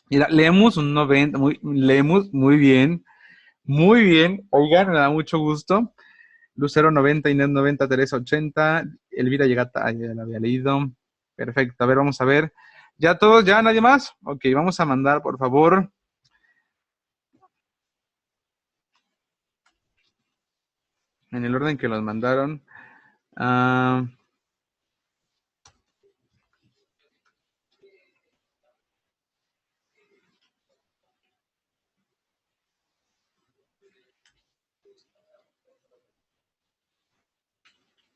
S1: Mira, leemos un 90, leemos muy bien, muy bien. Oigan, me da mucho gusto. Lucero 90, Inés 90, Teresa 80, Elvira llega, ya la había leído. Perfecto, a ver, vamos a ver. ¿Ya todos? ¿Ya nadie más? Ok, vamos a mandar, por favor. En el orden que los mandaron.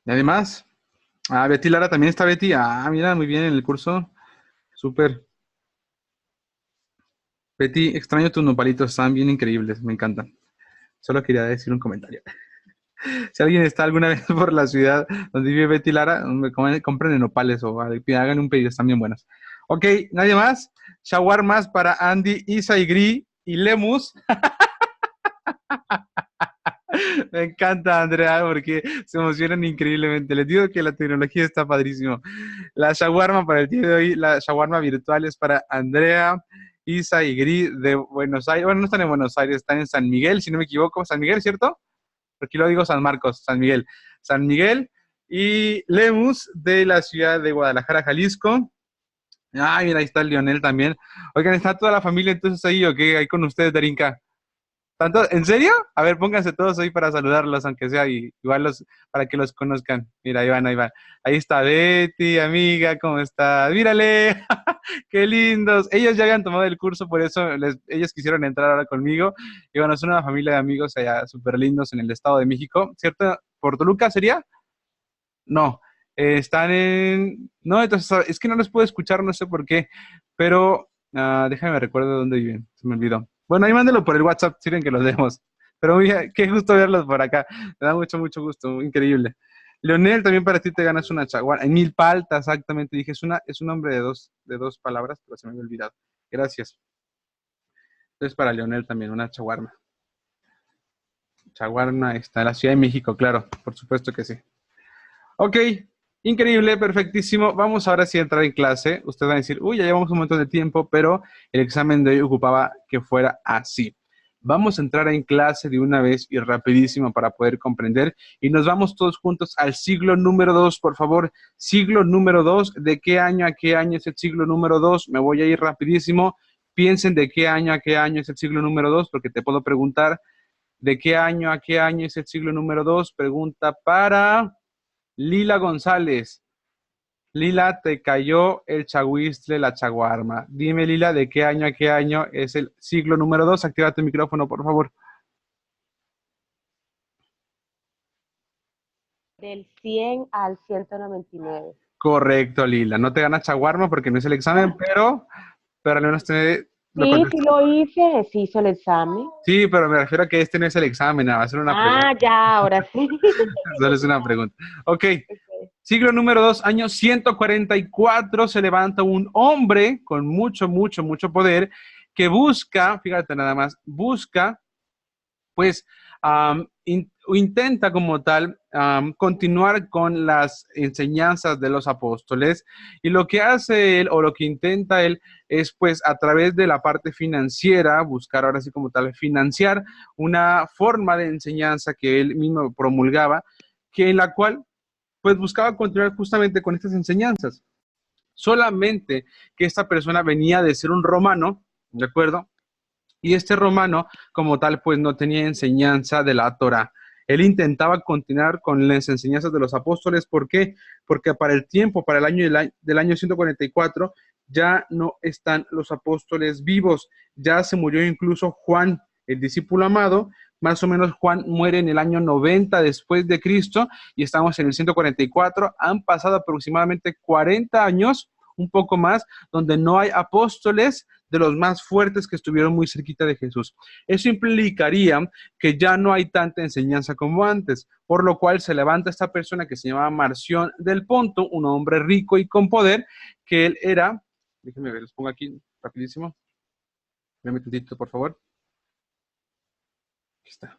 S1: ¿Nadie más? Ah, Betty Lara también está Betty. Ah, mira, muy bien en el curso. Súper. Betty, extraño tus nopalitos, están bien increíbles, me encantan. Solo quería decir un comentario. Si alguien está alguna vez por la ciudad donde vive Betty Lara, compren en nopales o hagan un pedido, están bien buenas. Ok, ¿nadie más? Shawarmas para Andy, Isa y Gri y Lemus. Me encanta, Andrea, porque se emocionan increíblemente. Les digo que la tecnología está padrísimo. La shawarma para el día de hoy, la shawarma virtual es para Andrea, Isa y Gri de Buenos Aires. Bueno, no están en Buenos Aires, están en San Miguel, si no me equivoco. San Miguel, ¿cierto? Aquí lo digo San Marcos, San Miguel. San Miguel y Lemus de la ciudad de Guadalajara, Jalisco. Ah, mira, ahí está el Lionel también. Oigan, ¿está toda la familia entonces ahí o qué? Ahí con ustedes, Darinka. ¿En serio? A ver, pónganse todos ahí para saludarlos, aunque sea igual para que los conozcan. Mira, ahí van, ahí van. Ahí está Betty, amiga, ¿cómo estás? Mírale, qué lindos. Ellos ya habían tomado el curso, por eso ellos quisieron entrar ahora conmigo. Y bueno, son una familia de amigos allá súper lindos en el Estado de México, ¿cierto? ¿Por Toluca sería? No, están en... No, entonces es que no los puedo escuchar, no sé por qué, pero déjame recuerdo dónde viven, se me olvidó. Bueno, ahí mándelo por el WhatsApp, sirven que los demos. Pero mira, qué gusto verlos por acá, me da mucho, mucho gusto, increíble. Leonel, también para ti te ganas una chaguara, en milpalta, exactamente, dije, es un nombre de dos palabras, pero se me había olvidado. Gracias. Entonces para Leonel también, una chaguarma. Chaguarma está en la Ciudad de México, claro, por supuesto que sí. Ok, increíble, perfectísimo. Vamos ahora sí a entrar en clase. Ustedes van a decir, uy, ya llevamos un montón de tiempo, pero el examen de hoy ocupaba que fuera así. Vamos a entrar en clase de una vez y rapidísimo para poder comprender. Y nos vamos todos juntos al siglo número 2, por favor. Siglo número 2, ¿de qué año a qué año es el siglo número 2? Me voy a ir rapidísimo. Piensen de qué año a qué año es el siglo número 2, porque te puedo preguntar de qué año a qué año es el siglo número 2. Pregunta para... Lila González. Lila, te cayó el chahuistle, la chaguarma. Dime, Lila, ¿de qué año a qué año es el siglo número 2? Activa tu micrófono, por favor.
S4: Del 100 al 199.
S1: Correcto, Lila. No te ganas chaguarma porque no es el examen, pero al menos
S4: Sí lo hice, sí hizo el examen.
S1: Sí, pero me refiero a que este no es el examen, va a ser una pregunta.
S4: Ya, ahora sí.
S1: Solo es una pregunta. Ok. Siglo número 2, año 144, se levanta un hombre con mucho, mucho, mucho poder que busca, fíjate nada más, busca, pues, intenta como tal continuar con las enseñanzas de los apóstoles, y lo que hace él o lo que intenta él es pues a través de la parte financiera buscar ahora sí como tal financiar una forma de enseñanza que él mismo promulgaba, que en la cual pues buscaba continuar justamente con estas enseñanzas. Solamente que esta persona venía de ser un romano, ¿de acuerdo? Y este romano, como tal, pues no tenía enseñanza de la Torá. Él intentaba continuar con las enseñanzas de los apóstoles. ¿Por qué? Porque para el tiempo, para el año del año 144, ya no están los apóstoles vivos. Ya se murió incluso Juan, el discípulo amado. Más o menos Juan muere en el año 90 después de Cristo y estamos en el 144. Han pasado aproximadamente 40 años, un poco más, donde no hay apóstoles de los más fuertes que estuvieron muy cerquita de Jesús. Eso implicaría que ya no hay tanta enseñanza como antes, por lo cual se levanta esta persona que se llamaba Marción del Ponto, un hombre rico y con poder, que él era, déjenme ver, les pongo aquí rapidísimo, déjenme tantito, por favor. Aquí está.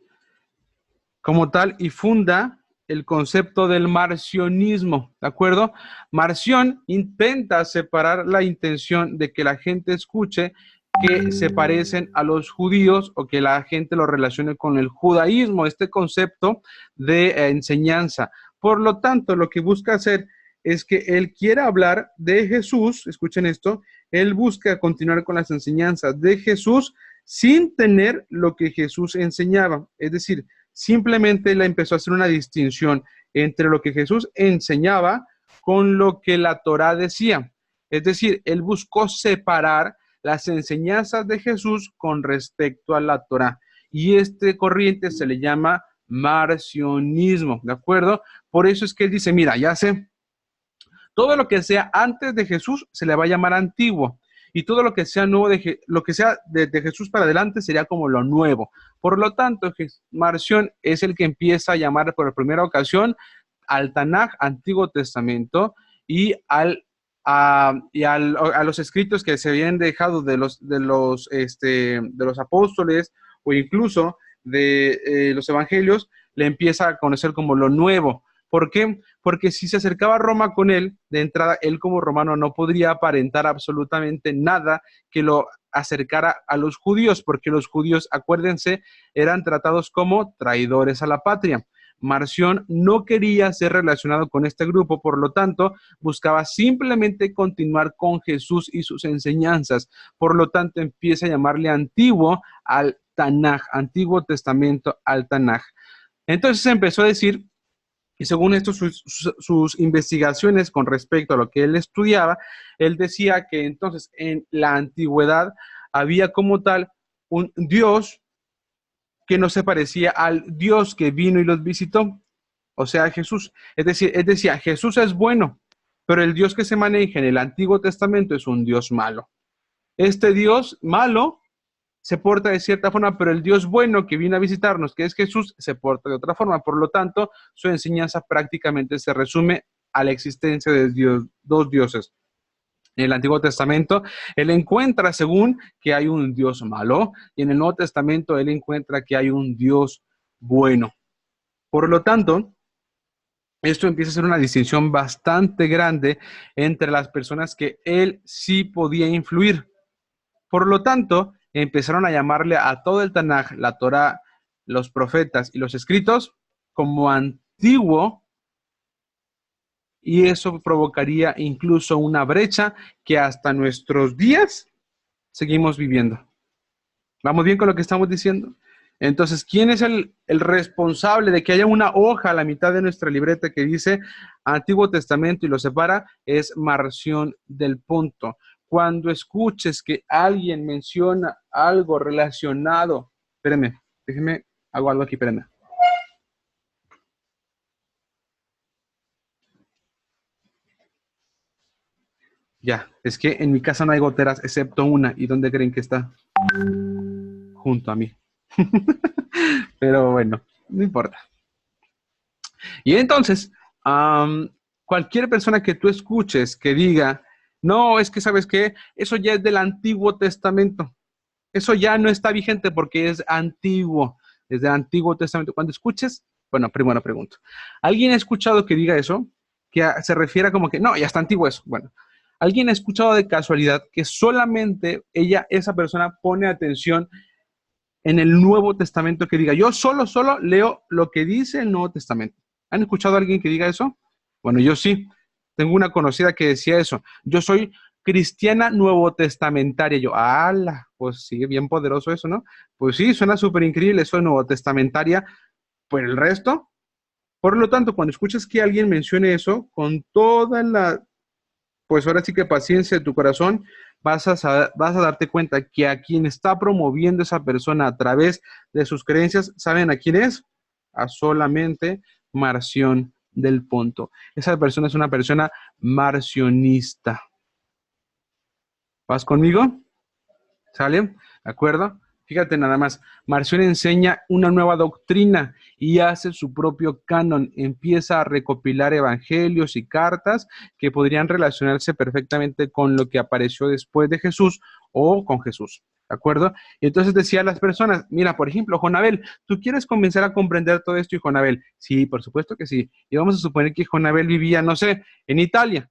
S1: Como tal, y funda el concepto del marcionismo, ¿de acuerdo? Marción intenta separar la intención de que la gente escuche que se parecen a los judíos o que la gente lo relacione con el judaísmo, este concepto de enseñanza. Por lo tanto, lo que busca hacer es que él quiera hablar de Jesús, escuchen esto, él busca continuar con las enseñanzas de Jesús sin tener lo que Jesús enseñaba, es decir, simplemente él empezó a hacer una distinción entre lo que Jesús enseñaba con lo que la Torá decía. Es decir, él buscó separar las enseñanzas de Jesús con respecto a la Torá. Y este corriente se le llama marcionismo, ¿de acuerdo? Por eso es que él dice, mira, ya sé, todo lo que sea antes de Jesús se le va a llamar antiguo. Y todo lo que sea nuevo, lo que sea de Jesús para adelante sería como lo nuevo. Por lo tanto, Marción es el que empieza a llamar por primera ocasión al Tanaj, Antiguo Testamento, y a los escritos que se habían dejado de los apóstoles o incluso de los evangelios, le empieza a conocer como lo nuevo. ¿Por qué? Porque si se acercaba a Roma con él, de entrada, él como romano no podría aparentar absolutamente nada que lo acercara a los judíos, porque los judíos, acuérdense, eran tratados como traidores a la patria. Marción no quería ser relacionado con este grupo, por lo tanto, buscaba simplemente continuar con Jesús y sus enseñanzas. Por lo tanto, empieza a llamarle antiguo al Tanaj, Antiguo Testamento al Tanaj. Entonces empezó a decir, y según esto, sus investigaciones con respecto a lo que él estudiaba, él decía que entonces en la antigüedad había como tal un Dios que no se parecía al Dios que vino y los visitó, o sea, Jesús. Es decir, él decía, Jesús es bueno, pero el Dios que se maneja en el Antiguo Testamento es un Dios malo. Este Dios malo se porta de cierta forma, pero el Dios bueno que viene a visitarnos, que es Jesús, se porta de otra forma. Por lo tanto, su enseñanza prácticamente se resume a la existencia de Dios, dos dioses. En el Antiguo Testamento, él encuentra, según, que hay un Dios malo, y en el Nuevo Testamento, él encuentra que hay un Dios bueno. Por lo tanto, esto empieza a ser una distinción bastante grande entre las personas que él sí podía influir. Por lo tanto, empezaron a llamarle a todo el Tanaj, la Torá, los profetas y los escritos como antiguo, y eso provocaría incluso una brecha que hasta nuestros días seguimos viviendo. ¿Vamos bien con lo que estamos diciendo? Entonces, ¿quién es el responsable de que haya una hoja a la mitad de nuestra libreta que dice Antiguo Testamento y lo separa? Es Marción del Ponto. Cuando escuches que alguien menciona algo relacionado, espérenme, déjenme, hago algo aquí, espérenme. Ya, es que en mi casa no hay goteras excepto una. ¿Y dónde creen que está? Junto a mí. Pero bueno, no importa. Y entonces, cualquier persona que tú escuches que diga, no, es que ¿sabes qué? Eso ya es del Antiguo Testamento. Eso ya no está vigente porque es antiguo. desde el Antiguo Testamento. Cuando escuches, bueno, primero pregunto, ¿alguien ha escuchado que diga eso? Que se refiere como que, no, ya está antiguo eso. Bueno, ¿alguien ha escuchado de casualidad que solamente esa persona pone atención en el Nuevo Testamento que diga, yo solo leo lo que dice el Nuevo Testamento? ¿Han escuchado a alguien que diga eso? Bueno, yo sí. Tengo una conocida que decía eso. Yo soy cristiana nuevo testamentaria. Yo, ¡ala! Pues sí, bien poderoso eso, ¿no? Pues sí, suena súper increíble eso de nuevo testamentaria. Pues el resto. Por lo tanto, cuando escuchas que alguien mencione eso, con toda la, pues ahora sí que paciencia de tu corazón, vas a darte cuenta que a quien está promoviendo esa persona a través de sus creencias, ¿saben a quién es? A solamente Marción del Ponto. Esa persona es una persona marcionista. ¿Vas conmigo? ¿Sale? ¿De acuerdo? Fíjate nada más, Marción enseña una nueva doctrina y hace su propio canon. Empieza a recopilar evangelios y cartas que podrían relacionarse perfectamente con lo que apareció después de Jesús o con Jesús. ¿De acuerdo? Y entonces decía a las personas, mira, por ejemplo, Jonabel, ¿tú quieres comenzar a comprender todo esto? Y Jonabel, sí, por supuesto que sí. Y vamos a suponer que Jonabel vivía, no sé, en Italia.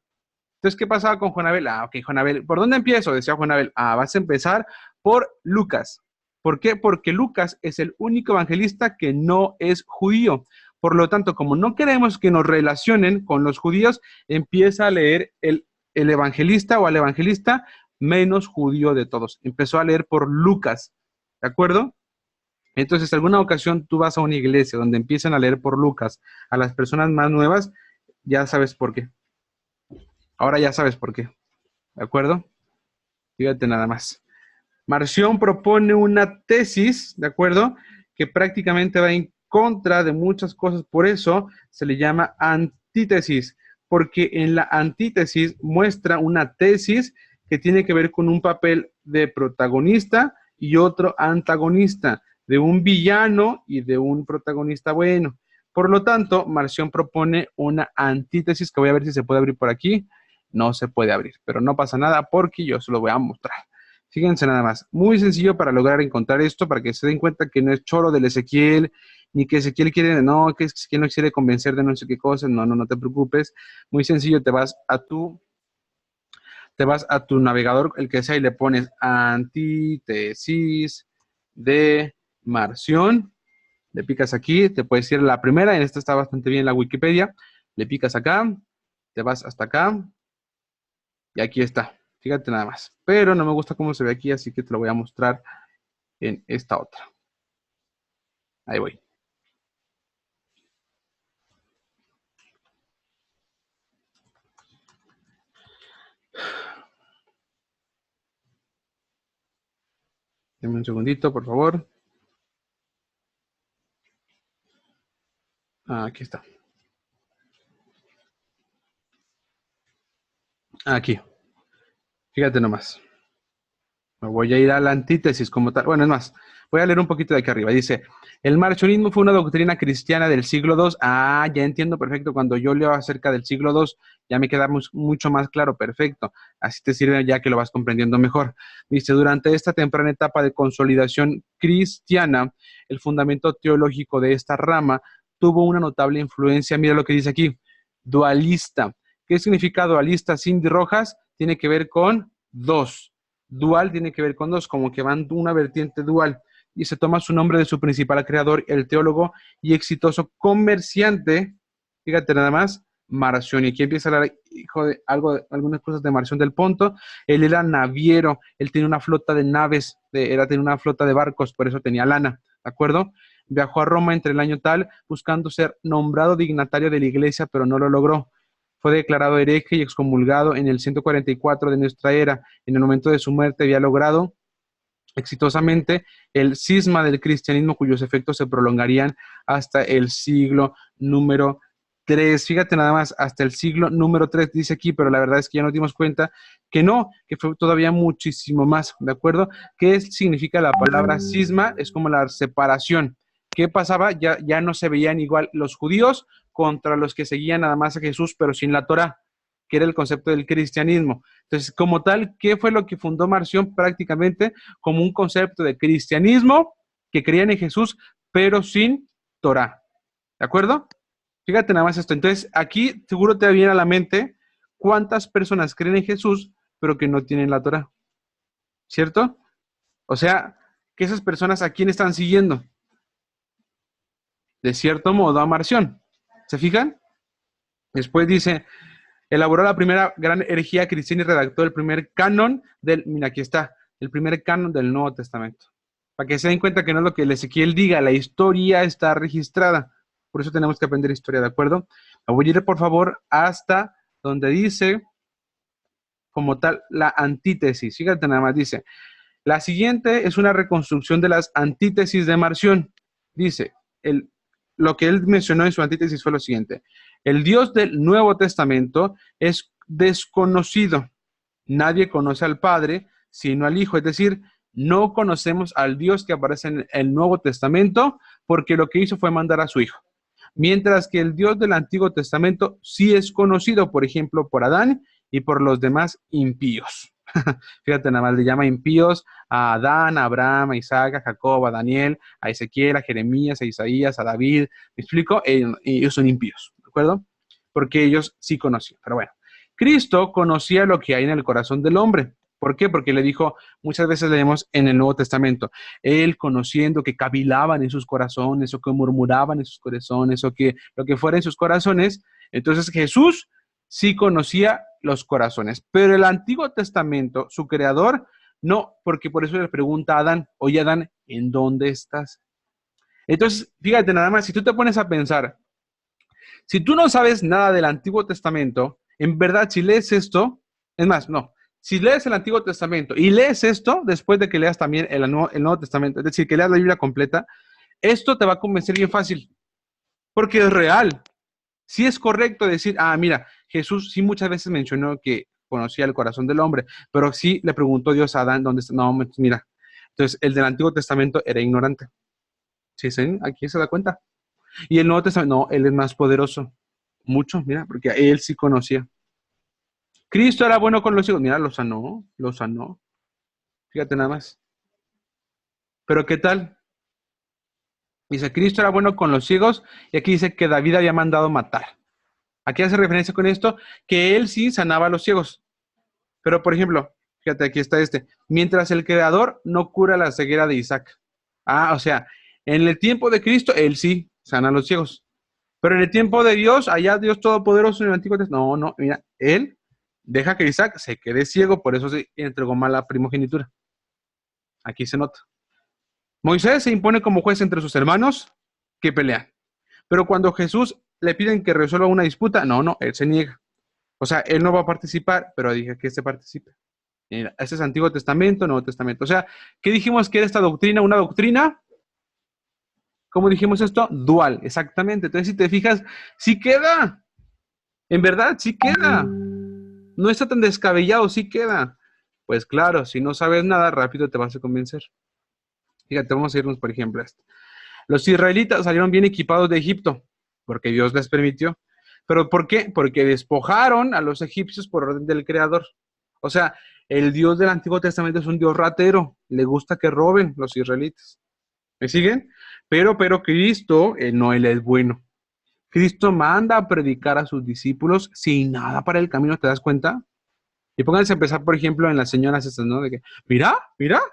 S1: Entonces, ¿qué pasaba con Jonabel? Ah, ok, Jonabel, ¿por dónde empiezo? Decía Jonabel, vas a empezar por Lucas. ¿Por qué? Porque Lucas es el único evangelista que no es judío. Por lo tanto, como no queremos que nos relacionen con los judíos, empieza a leer el evangelista o al evangelista menos judío de todos. Empezó a leer por Lucas, ¿de acuerdo? Entonces, alguna ocasión tú vas a una iglesia donde empiezan a leer por Lucas a las personas más nuevas, ya sabes por qué. Ahora ya sabes por qué, ¿de acuerdo? Fíjate nada más. Marción propone una tesis, ¿de acuerdo? Que prácticamente va en contra de muchas cosas, por eso se le llama antítesis, porque en la antítesis muestra una tesis que tiene que ver con un papel de protagonista y otro antagonista, de un villano y de un protagonista bueno. Por lo tanto, Marción propone una antítesis que voy a ver si se puede abrir por aquí. No se puede abrir, pero no pasa nada porque yo se lo voy a mostrar. Fíjense nada más, muy sencillo para lograr encontrar esto, para que se den cuenta que no es choro del Ezequiel, ni que Ezequiel quiere, no, que Ezequiel no quiere convencer de no sé qué cosa, no te preocupes. Muy sencillo, te vas a tu navegador, el que sea, y le pones antítesis de Marción, le picas aquí, te puedes ir a la primera, en esta está bastante bien la Wikipedia, le picas acá, te vas hasta acá, y aquí está. Fíjate nada más. Pero no me gusta cómo se ve aquí, así que te lo voy a mostrar en esta otra. Ahí voy. Deme un segundito, por favor. Aquí está. Aquí. Fíjate nomás. Me voy a ir a la antítesis como tal. Bueno, es más, voy a leer un poquito de aquí arriba. Dice, el marcionismo fue una doctrina cristiana del siglo II. Ya entiendo perfecto. Cuando yo leo acerca del siglo II, ya me queda mucho más claro. Perfecto. Así te sirve ya que lo vas comprendiendo mejor. Dice, durante esta temprana etapa de consolidación cristiana, el fundamento teológico de esta rama tuvo una notable influencia. Mira lo que dice aquí. Dualista. ¿Qué significa dualista? Cindy Rojas tiene que ver con dos. Dual tiene que ver con dos, como que van una vertiente dual. Y se toma su nombre de su principal creador, el teólogo y exitoso comerciante, fíjate nada más, Marción. Y aquí empieza a hablar, hijo de algunas cosas de Marción del Ponto. Él era naviero, él tenía una flota de naves, tenía una flota de barcos, por eso tenía lana, ¿de acuerdo? Viajó a Roma entre el año tal, buscando ser nombrado dignatario de la iglesia, pero no lo logró. Fue declarado hereje y excomulgado en el 144 de nuestra era. En el momento de su muerte había logrado exitosamente el cisma del cristianismo, cuyos efectos se prolongarían hasta el siglo número 3. Fíjate nada más, hasta el siglo número 3 dice aquí, pero la verdad es que ya nos dimos cuenta que no, que fue todavía muchísimo más, ¿de acuerdo? ¿Qué significa la palabra cisma? Es como la separación. ¿Qué pasaba? Ya no se veían igual los judíos contra los que seguían nada más a Jesús, pero sin la Torá, que era el concepto del cristianismo. Entonces, como tal, ¿qué fue lo que fundó Marción? Prácticamente como un concepto de cristianismo que creían en Jesús, pero sin Torah. ¿De acuerdo? Fíjate nada más esto. Entonces, aquí seguro te viene a la mente cuántas personas creen en Jesús, pero que no tienen la Torah. ¿Cierto? O sea, que esas personas ¿a quién están siguiendo? De cierto modo, a Marción. ¿Se fijan? Después dice, elaboró la primera gran herejía cristiana y redactó el primer canon mira, aquí está, el primer canon del Nuevo Testamento. Para que se den cuenta que no es lo que el Ezequiel diga, la historia está registrada. Por eso tenemos que aprender historia, ¿de acuerdo? Me voy a ir, por favor, hasta donde dice, como tal, la antítesis. Fíjate nada más, dice, la siguiente es una reconstrucción de las antítesis de Marción. Dice, lo que él mencionó en su antítesis fue lo siguiente. El Dios del Nuevo Testamento es desconocido. Nadie conoce al Padre, sino al Hijo. Es decir, no conocemos al Dios que aparece en el Nuevo Testamento porque lo que hizo fue mandar a su Hijo. Mientras que el Dios del Antiguo Testamento sí es conocido, por ejemplo, por Adán y por los demás impíos. Fíjate, nada más le llama impíos a Adán, a Abraham, a Isaac, a Jacob, a Daniel, a Ezequiel, a Jeremías, a Isaías, a David. ¿Me explico? Ellos son impíos, ¿de acuerdo? Porque ellos sí conocían. Pero bueno, Cristo conocía lo que hay en el corazón del hombre. ¿Por qué? Porque le dijo, muchas veces leemos en el Nuevo Testamento, Él conociendo que cavilaban en sus corazones, o que murmuraban en sus corazones, o que lo que fuera en sus corazones. Entonces Jesús sí conocía los corazones, pero el Antiguo Testamento, su creador, no, porque por eso le pregunta a Adán, oye Adán, ¿en dónde estás? Entonces, fíjate nada más, si tú te pones a pensar, si tú no sabes nada del Antiguo Testamento, en verdad, si lees esto, es más, no, si lees el Antiguo Testamento y lees esto, después de que leas también el Nuevo Testamento, es decir, que leas la Biblia completa, esto te va a convencer bien fácil, porque es real. Sí es correcto decir, mira, Jesús sí muchas veces mencionó que conocía el corazón del hombre, pero sí le preguntó Dios a Adán, ¿dónde está? No, mira. Entonces, el del Antiguo Testamento era ignorante. ¿Sí? ¿Sí? Aquí se da cuenta. Y el Nuevo Testamento, no, él es más poderoso. Mucho, mira, porque él sí conocía. Cristo era bueno con los hijos. Mira, lo sanó, lo sanó. Fíjate nada más. Pero ¿qué tal? Dice, Cristo era bueno con los ciegos, y aquí dice que David había mandado matar. ¿A qué hace referencia con esto? Que él sí sanaba a los ciegos. Pero, por ejemplo, fíjate, aquí está mientras el Creador no cura la ceguera de Isaac. O sea, en el tiempo de Cristo, él sí sana a los ciegos. Pero en el tiempo de Dios, allá Dios Todopoderoso en el Antiguo Testamento, no, mira, él deja que Isaac se quede ciego, por eso se entregó mal la primogenitura. Aquí se nota. Moisés se impone como juez entre sus hermanos que pelean. Pero cuando Jesús le piden que resuelva una disputa, no, él se niega. O sea, él no va a participar, pero dije que participe. Mira, este es Antiguo Testamento, Nuevo Testamento. O sea, ¿qué dijimos que era esta doctrina? Una doctrina, ¿cómo dijimos esto? Dual, exactamente. Entonces, si te fijas, sí queda. En verdad, sí queda. No está tan descabellado, sí queda. Pues claro, si no sabes nada, rápido te vas a convencer. Fíjate, vamos a irnos, por ejemplo, a esto. Los israelitas salieron bien equipados de Egipto, porque Dios les permitió. ¿Pero por qué? Porque despojaron a los egipcios por orden del Creador. O sea, el Dios del Antiguo Testamento es un Dios ratero. Le gusta que roben los israelitas. ¿Me siguen? Pero Cristo, él es bueno. Cristo manda a predicar a sus discípulos sin nada para el camino, ¿te das cuenta? Y pónganse a empezar, por ejemplo, en las señoras estas, ¿no? De que, mira,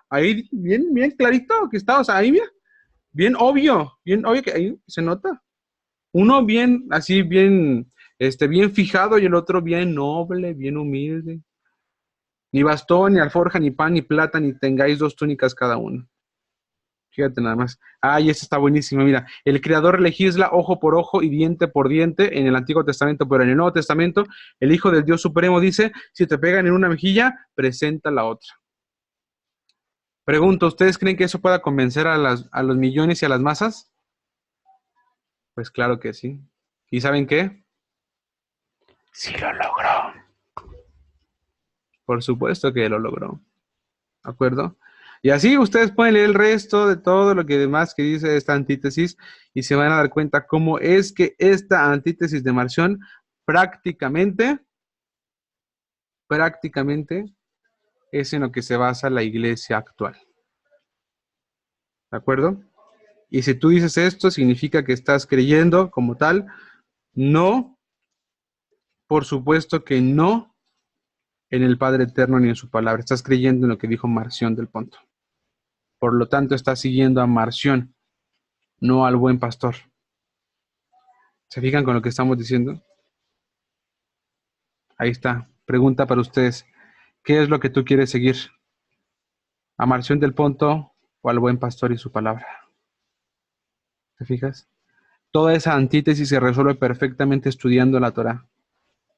S1: ahí bien clarito que está, o sea, ahí mira, bien obvio que ahí se nota. Uno bien, así, bien fijado y el otro bien noble, bien humilde. Ni bastón, ni alforja, ni pan, ni plata, ni tengáis 2 túnicas cada uno. Fíjate nada más. Y esta está buenísima. Mira, el Creador legisla ojo por ojo y diente por diente en el Antiguo Testamento, pero en el Nuevo Testamento, el Hijo del Dios Supremo dice, si te pegan en una mejilla, presenta la otra. Pregunto, ¿ustedes creen que eso pueda convencer a los millones y a las masas? Pues claro que sí. ¿Y saben qué? Sí lo logró. Por supuesto que lo logró. ¿De acuerdo? Y así ustedes pueden leer el resto de todo lo que demás que dice esta antítesis y se van a dar cuenta cómo es que esta antítesis de Marción prácticamente es en lo que se basa la iglesia actual. ¿De acuerdo? Y si tú dices esto, significa que estás creyendo como tal. No, por supuesto que no en el Padre Eterno ni en su palabra. Estás creyendo en lo que dijo Marción del Ponto. Por lo tanto, estás siguiendo a Marción, no al buen pastor. ¿Se fijan con lo que estamos diciendo? Ahí está. Pregunta para ustedes. ¿Qué es lo que tú quieres seguir? ¿A Marción del Ponto o al buen pastor y su palabra? ¿Te fijas? Toda esa antítesis se resuelve perfectamente estudiando la Torá.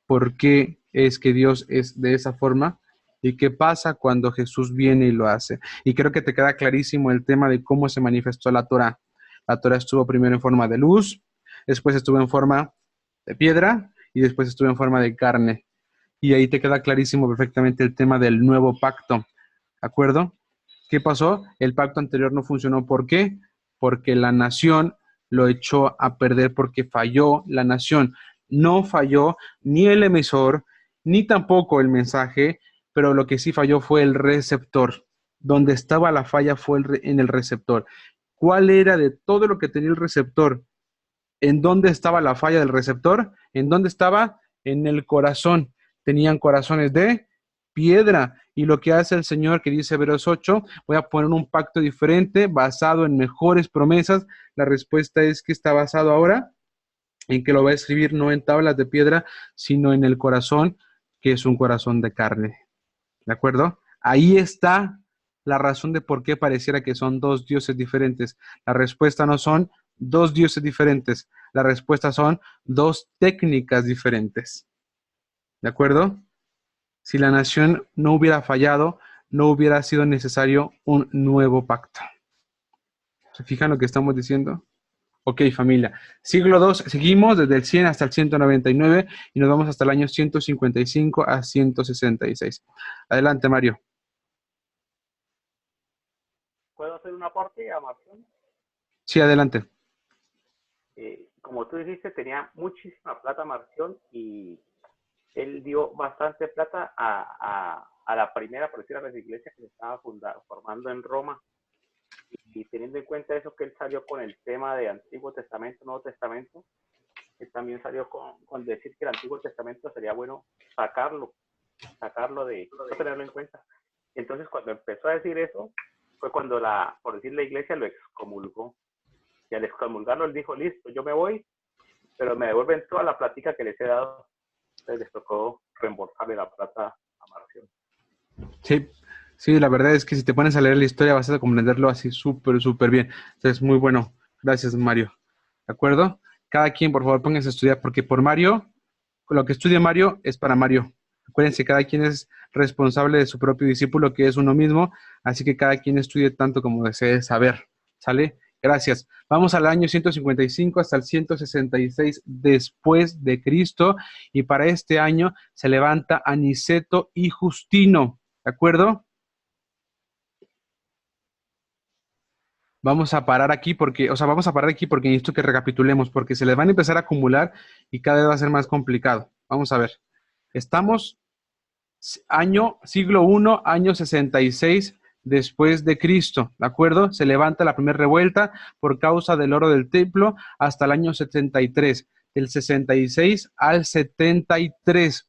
S1: ¿Por qué es que Dios es de esa forma? ¿Y qué pasa cuando Jesús viene y lo hace? Y creo que te queda clarísimo el tema de cómo se manifestó la Torá. La Torá estuvo primero en forma de luz, después estuvo en forma de piedra y después estuvo en forma de carne. Y ahí te queda clarísimo perfectamente el tema del nuevo pacto. ¿De acuerdo? ¿Qué pasó? El pacto anterior no funcionó. ¿Por qué? Porque la nación lo echó a perder, porque falló la nación. No falló ni el emisor, ni tampoco el mensaje, pero lo que sí falló fue el receptor. Donde estaba la falla fue en el receptor. ¿Cuál era de todo lo que tenía el receptor? ¿En dónde estaba la falla del receptor? ¿En dónde estaba? En el corazón. Tenían corazones de piedra. Y lo que hace el Señor, que dice Hebreos 8, voy a poner un pacto diferente, basado en mejores promesas. La respuesta es que está basado ahora en que lo va a escribir no en tablas de piedra, sino en el corazón, que es un corazón de carne. ¿De acuerdo? Ahí está la razón de por qué pareciera que son dos dioses diferentes. La respuesta no son dos dioses diferentes. La respuesta son dos técnicas diferentes. ¿De acuerdo? Si la nación no hubiera fallado, no hubiera sido necesario un nuevo pacto. ¿Se fijan lo que estamos diciendo? Ok, familia. Siglo II, seguimos desde el 100 hasta el 199 y nos vamos hasta el año 155 a 166. Adelante, Mario.
S5: ¿Puedo hacer un aporte a Marción?
S1: Sí, adelante.
S5: Como tú dijiste, tenía muchísima plata Marción y él dio bastante plata a la primera, por decir, a las iglesias que se estaba formando en Roma. Y teniendo en cuenta eso, que él salió con el tema de Antiguo Testamento, Nuevo Testamento, él también salió con decir que el Antiguo Testamento sería bueno sacarlo de, no tenerlo en cuenta. Entonces, cuando empezó a decir eso, fue cuando por decir, la iglesia lo excomulgó. Y al excomulgarlo, él dijo, listo, yo me voy, pero me devuelven toda la plática que les he dado. Entonces les tocó reembolsarle la plata a Marción.
S1: Sí, sí, la verdad es que si te pones a leer la historia vas a comprenderlo así súper, súper bien. Entonces, muy bueno. Gracias, Mario. ¿De acuerdo? Cada quien, por favor, pónganse a estudiar, porque por Mario, lo que estudia Mario es para Mario. Acuérdense, cada quien es responsable de su propio discípulo, que es uno mismo, así que cada quien estudie tanto como desee saber. ¿Sale? Gracias. Vamos al año 155 hasta el 166 después de Cristo, y para este año se levanta Aniceto y Justino. ¿De acuerdo? Vamos a parar aquí porque necesito que recapitulemos, porque se les van a empezar a acumular y cada vez va a ser más complicado. Vamos a ver. Estamos siglo I, año 66 después de Cristo, ¿de acuerdo? Se levanta la primera revuelta por causa del oro del templo hasta el año 73, del 66 al 73.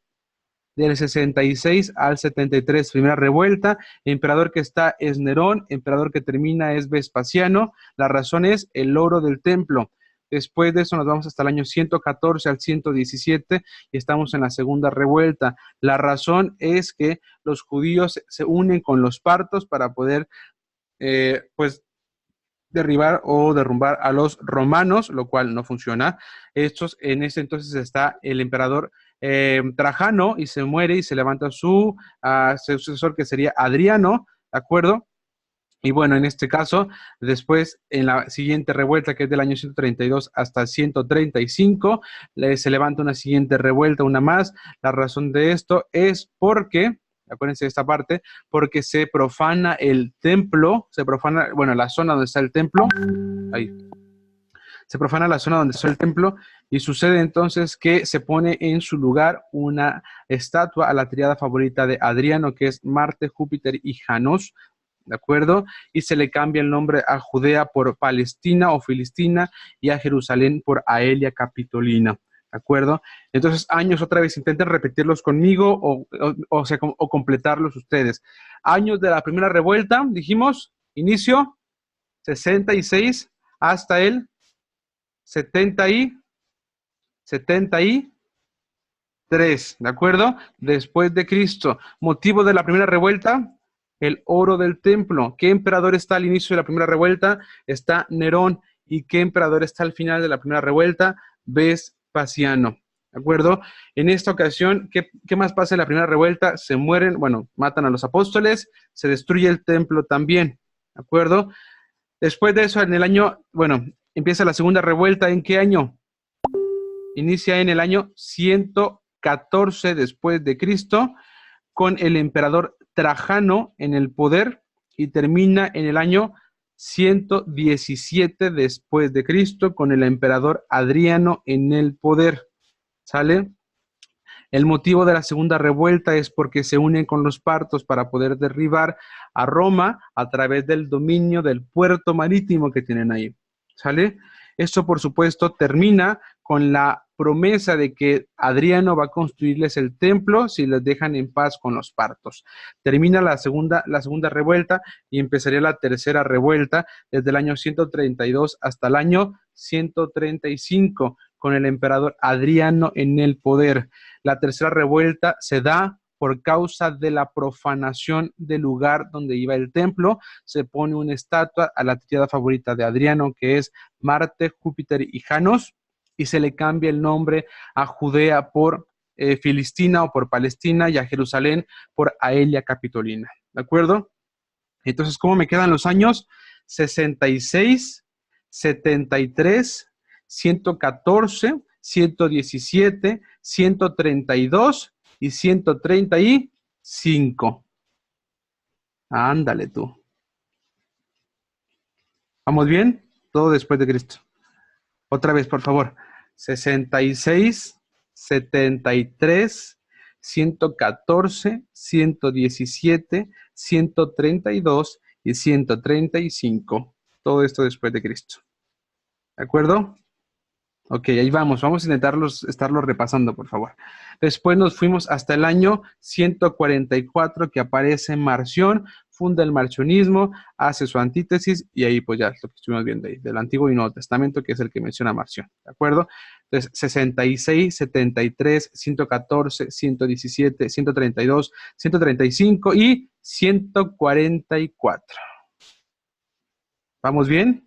S1: Del 66 al 73, primera revuelta. Emperador que está es Nerón, emperador que termina es Vespasiano. La razón es el oro del templo. Después de eso nos vamos hasta el año 114 al 117 y estamos en la segunda revuelta. La razón es que los judíos se unen con los partos para poder, pues, derribar o derrumbar a los romanos, lo cual no funciona. En ese entonces está el emperador Trajano y se muere y se levanta su sucesor, que sería Adriano, ¿de acuerdo? Y bueno, en este caso, después, en la siguiente revuelta, que es del año 132 hasta 135, se levanta una siguiente revuelta, una más. La razón de esto es porque, acuérdense de esta parte, porque se profana el templo, la zona donde está el templo, ahí. Se profana la zona donde está el templo y sucede entonces que se pone en su lugar una estatua a la tríada favorita de Adriano, que es Marte, Júpiter y Janus. ¿de acuerdo? Y se le cambia el nombre a Judea por Palestina o Filistina y a Jerusalén por Aelia Capitolina, ¿de acuerdo? Entonces, años otra vez, intenten repetirlos conmigo o completarlos ustedes. Años de la primera revuelta, dijimos, inicio, 66 hasta el 73, ¿de acuerdo? Después de Cristo. Motivo de la primera revuelta, el oro del templo. ¿Qué emperador está al inicio de la primera revuelta? Está Nerón. ¿Y qué emperador está al final de la primera revuelta? Vespasiano. ¿De acuerdo? En esta ocasión, ¿qué más pasa en la primera revuelta? Se mueren, bueno, matan a los apóstoles, se destruye el templo también. ¿De acuerdo? Después de eso, en el año, bueno, empieza la segunda revuelta. ¿En qué año? Inicia en el año 114 después de Cristo, con el emperador Trajano en el poder, y termina en el año 117 después de Cristo, con el emperador Adriano en el poder. ¿Sale? El motivo de la segunda revuelta es porque se unen con los partos para poder derribar a Roma a través del dominio del puerto marítimo que tienen ahí. ¿Sale? Esto, por supuesto, termina con la promesa de que Adriano va a construirles el templo si les dejan en paz con los partos. Termina la segunda revuelta y empezaría la tercera revuelta desde el año 132 hasta el año 135, con el emperador Adriano en el poder. La tercera revuelta se da por causa de la profanación del lugar donde iba el templo. Se pone una estatua a la tríada favorita de Adriano, que es Marte, Júpiter y Janos, y se le cambia el nombre a Judea por Filistina o por Palestina, y a Jerusalén por Aelia Capitolina. ¿De acuerdo? Entonces, ¿cómo me quedan los años? 66, 73, 114, 117, 132 y 135. Ándale tú. ¿Vamos bien? Todo después de Cristo. Otra vez, por favor. 66, 73, 114, 117, 132 y 135. Todo esto después de Cristo. ¿De acuerdo? Ok, ahí vamos a estarlos repasando, por favor. Después nos fuimos hasta el año 144, que aparece Marción, funda el marcionismo, hace su antítesis, y ahí pues ya lo que estuvimos viendo ahí, del Antiguo y Nuevo Testamento, que es el que menciona Marción, ¿de acuerdo? Entonces, 66, 73, 114, 117, 132, 135 y 144. ¿Vamos bien?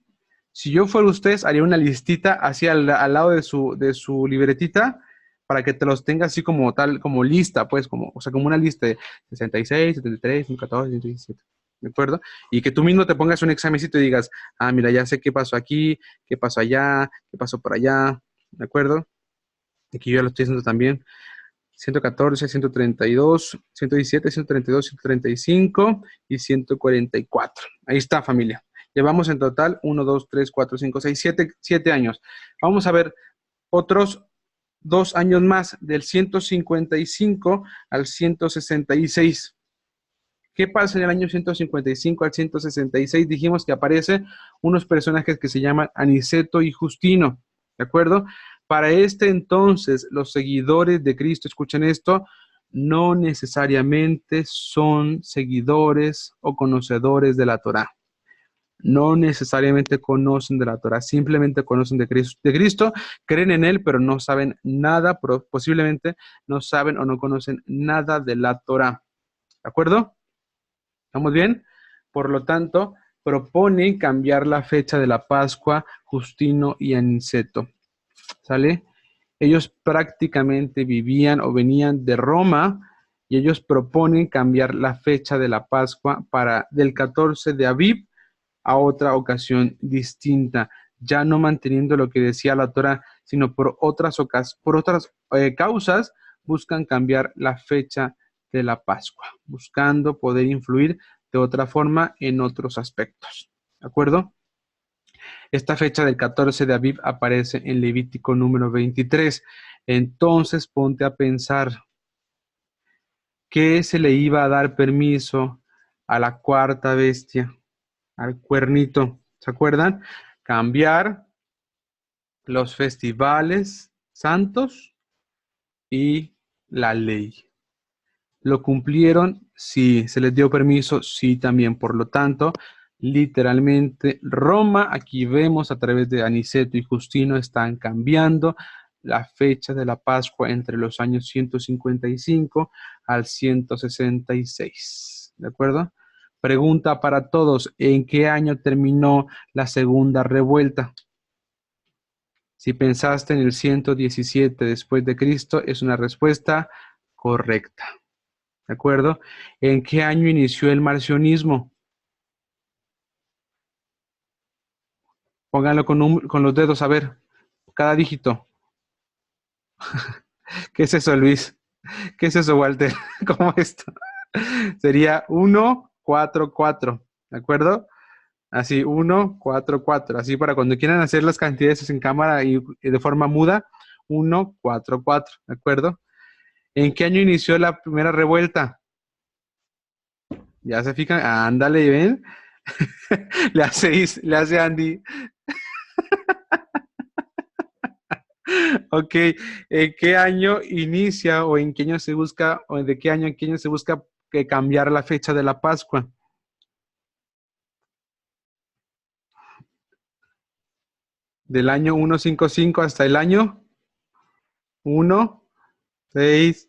S1: Si yo fuera ustedes, haría una listita así al lado de su libretita, para que te los tenga así como tal, como lista, pues, como una lista de 66, 73, 114, 117, ¿de acuerdo? Y que tú mismo te pongas un examencito y digas, ah, mira, ya sé qué pasó aquí, qué pasó allá, qué pasó por allá, ¿de acuerdo? Aquí yo ya lo estoy haciendo también. 114, 132, 117, 132, 135 y 144. Ahí está, familia. Llevamos en total 1, 2, 3, 4, 5, 6, 7 años. Vamos a ver otros 2 años más, del 155 al 166. ¿Qué pasa en el año 155 al 166? Dijimos que aparecen unos personajes que se llaman Aniceto y Justino, ¿de acuerdo? Para este entonces, los seguidores de Cristo, escuchen esto, no necesariamente son seguidores o conocedores de la Torá. No necesariamente conocen de la Torá, simplemente conocen de Cristo, creen en Él, pero no saben nada, posiblemente no saben o no conocen nada de la Torá. ¿De acuerdo? ¿Estamos bien? Por lo tanto, proponen cambiar la fecha de la Pascua, Justino y Aniceto. ¿Sale? Ellos prácticamente vivían o venían de Roma, y ellos proponen cambiar la fecha de la Pascua del 14 de Aviv a otra ocasión distinta, ya no manteniendo lo que decía la Torá, sino por otras causas, buscan cambiar la fecha de la Pascua, buscando poder influir de otra forma en otros aspectos. ¿De acuerdo? Esta fecha del 14 de Aviv aparece en Levítico número 23. Entonces ponte a pensar, ¿qué se le iba a dar permiso a la cuarta bestia, al cuernito. ¿Se acuerdan? Cambiar los festivales santos y la ley. ¿Lo cumplieron? Sí. ¿Se les dio permiso? Sí, también. Por lo tanto, literalmente, Roma, aquí vemos a través de Aniceto y Justino, están cambiando la fecha de la Pascua entre los años 155 al 166. ¿De acuerdo? Pregunta para todos, ¿en qué año terminó la segunda revuelta? Si pensaste en el 117 después de Cristo, es una respuesta correcta. ¿De acuerdo? ¿En qué año inició el marcionismo? Pónganlo con los dedos, a ver, cada dígito. ¿Qué es eso, Luis? ¿Qué es eso, Walter? ¿Cómo esto? Sería 1, 4, 4. ¿De acuerdo? Así, 1, 4, 4. Así para cuando quieran hacer las cantidades en cámara y de forma muda, 1, 4, 4. ¿De acuerdo? ¿En qué año inició la primera revuelta? ¿Ya se fijan? Ándale, ¿ven? Le hace Andy. Ok, ¿en qué año inicia o en qué año se busca, o de qué año en qué año se busca cambiar la fecha de la Pascua? Del año 155 hasta el año 166.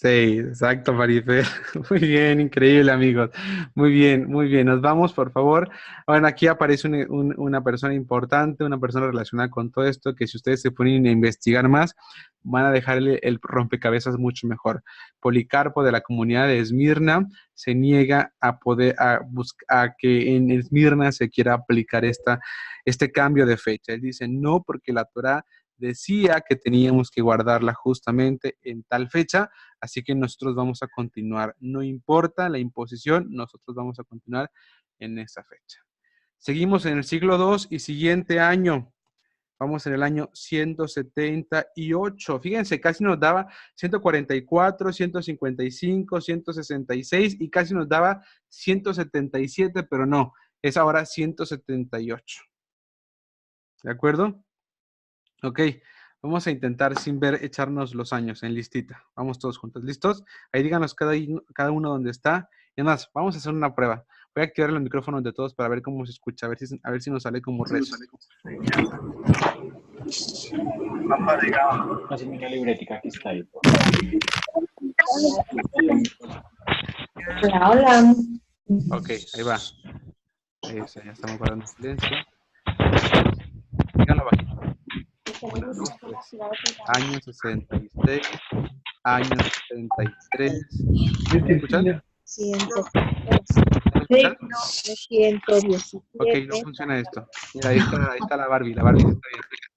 S1: Exacto, Marifer. Muy bien, increíble, amigos. Muy bien, muy bien. Nos vamos, por favor. Bueno, aquí aparece una persona importante, una persona relacionada con todo esto, que si ustedes se ponen a investigar más, van a dejarle el rompecabezas mucho mejor. Policarpo, de la comunidad de Esmirna, se niega a que en Esmirna se quiera aplicar este cambio de fecha. Él dice no, porque la Torá decía que teníamos que guardarla justamente en tal fecha. Así que nosotros vamos a continuar. No importa la imposición, nosotros vamos a continuar en esa fecha. Seguimos en el siglo II y siguiente año. Vamos en el año 178. Fíjense, casi nos daba 144, 155, 166 y casi nos daba 177, pero no, es ahora 178. ¿De acuerdo? Ok. Vamos a intentar sin ver echarnos los años en listita. Vamos todos juntos. ¿Listos? Ahí díganos cada uno dónde está. Y además, vamos a hacer una prueba. Voy a activar los micrófonos de todos para ver cómo se escucha. A ver si nos sale como rezo.
S6: Pásame una libretica, aquí está ahí.
S2: Hola, hola.
S1: Ok, ahí va. Ahí está, ya estamos guardando silencio. Díganlo bajito. 1, 2, 3. Año 66. Año 73. ¿Me escuchan?
S7: 117.
S1: Ok, no funciona esto. Mira, ahí está la Barbie está bien.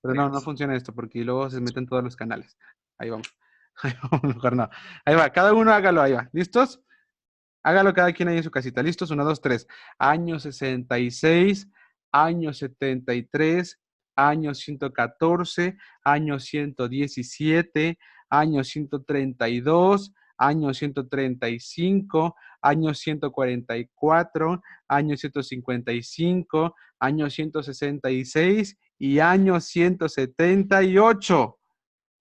S1: Pero no funciona esto porque luego se meten todos los canales. Ahí vamos. Ahí vamos, mejor no. Ahí va, cada uno hágalo, ahí va. ¿Listos? Hágalo cada quien ahí en su casita. ¿Listos? 1, 2, 3. Año 66, año 73, año 114, año 117, año 132, año 135, año 144, año 155, año 166 y año 178.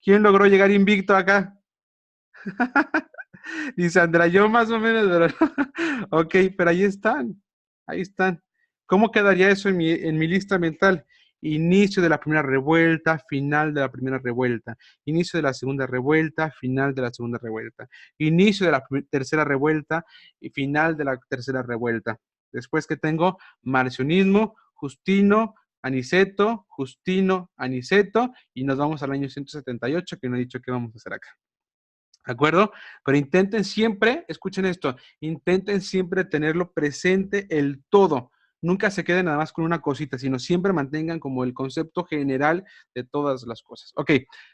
S1: ¿Quién logró llegar invicto acá? Y Sandra, yo más o menos, pero ok, pero ahí están, ahí están. ¿Cómo quedaría eso en mi lista mental? Inicio de la primera revuelta, final de la primera revuelta. Inicio de la segunda revuelta, final de la segunda revuelta. Inicio de la tercera revuelta y final de la tercera revuelta. Después que tengo marcionismo, Justino, Aniceto, Justino, Aniceto, y nos vamos al año 178, que no he dicho qué vamos a hacer acá. ¿De acuerdo? Pero intenten siempre, escuchen esto, intenten siempre tenerlo presente el todo. Nunca se queden nada más con una cosita, sino siempre mantengan como el concepto general de todas las cosas. Ok,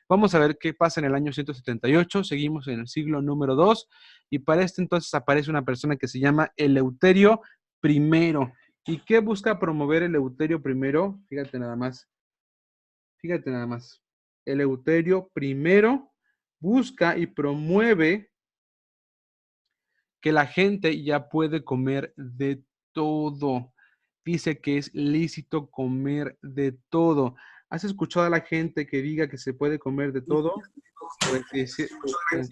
S1: vamos a ver qué pasa en el año 178. Seguimos en el siglo número 2 y para este entonces aparece una persona que se llama Eleuterio I. ¿Y qué busca promover Eleuterio I? Fíjate nada más. Fíjate nada más. Eleuterio I busca y promueve que la gente ya puede comer de todo. Dice que es lícito comer de todo. ¿Has escuchado a la gente que diga que se puede comer de todo? Pues dice, que no sé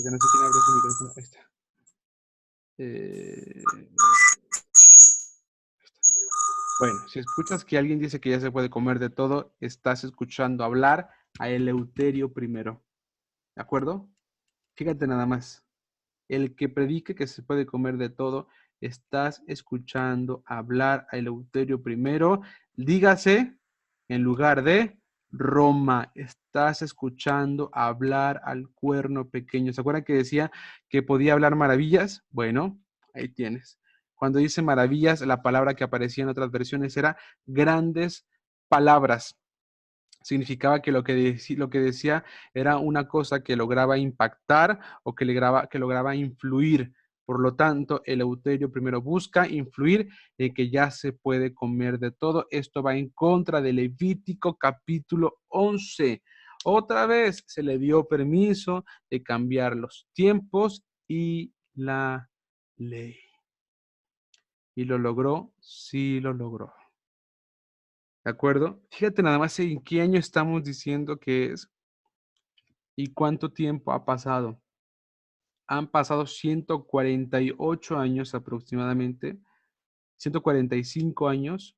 S1: quién abre su micrófono. Ahí está. Bueno, si escuchas que alguien dice que ya se puede comer de todo, estás escuchando hablar a Eleuterio primero. ¿De acuerdo? Fíjate nada más. El que predique que se puede comer de todo, estás escuchando hablar a Eleuterio primero. Dígase, en lugar de Roma, estás escuchando hablar al cuerno pequeño. ¿Se acuerdan que decía que podía hablar maravillas? Bueno, ahí tienes. Cuando dice maravillas, la palabra que aparecía en otras versiones era grandes palabras. Significaba que lo que decía era una cosa que lograba impactar o que lograba influir. Por lo tanto, Eleuterio primero busca influir en que ya se puede comer de todo. Esto va en contra de Levítico capítulo 11. Otra vez se le dio permiso de cambiar los tiempos y la ley. ¿Y lo logró? Sí lo logró. ¿De acuerdo? Fíjate nada más en qué año estamos diciendo que es y cuánto tiempo ha pasado. Han pasado 148 años aproximadamente, 145 años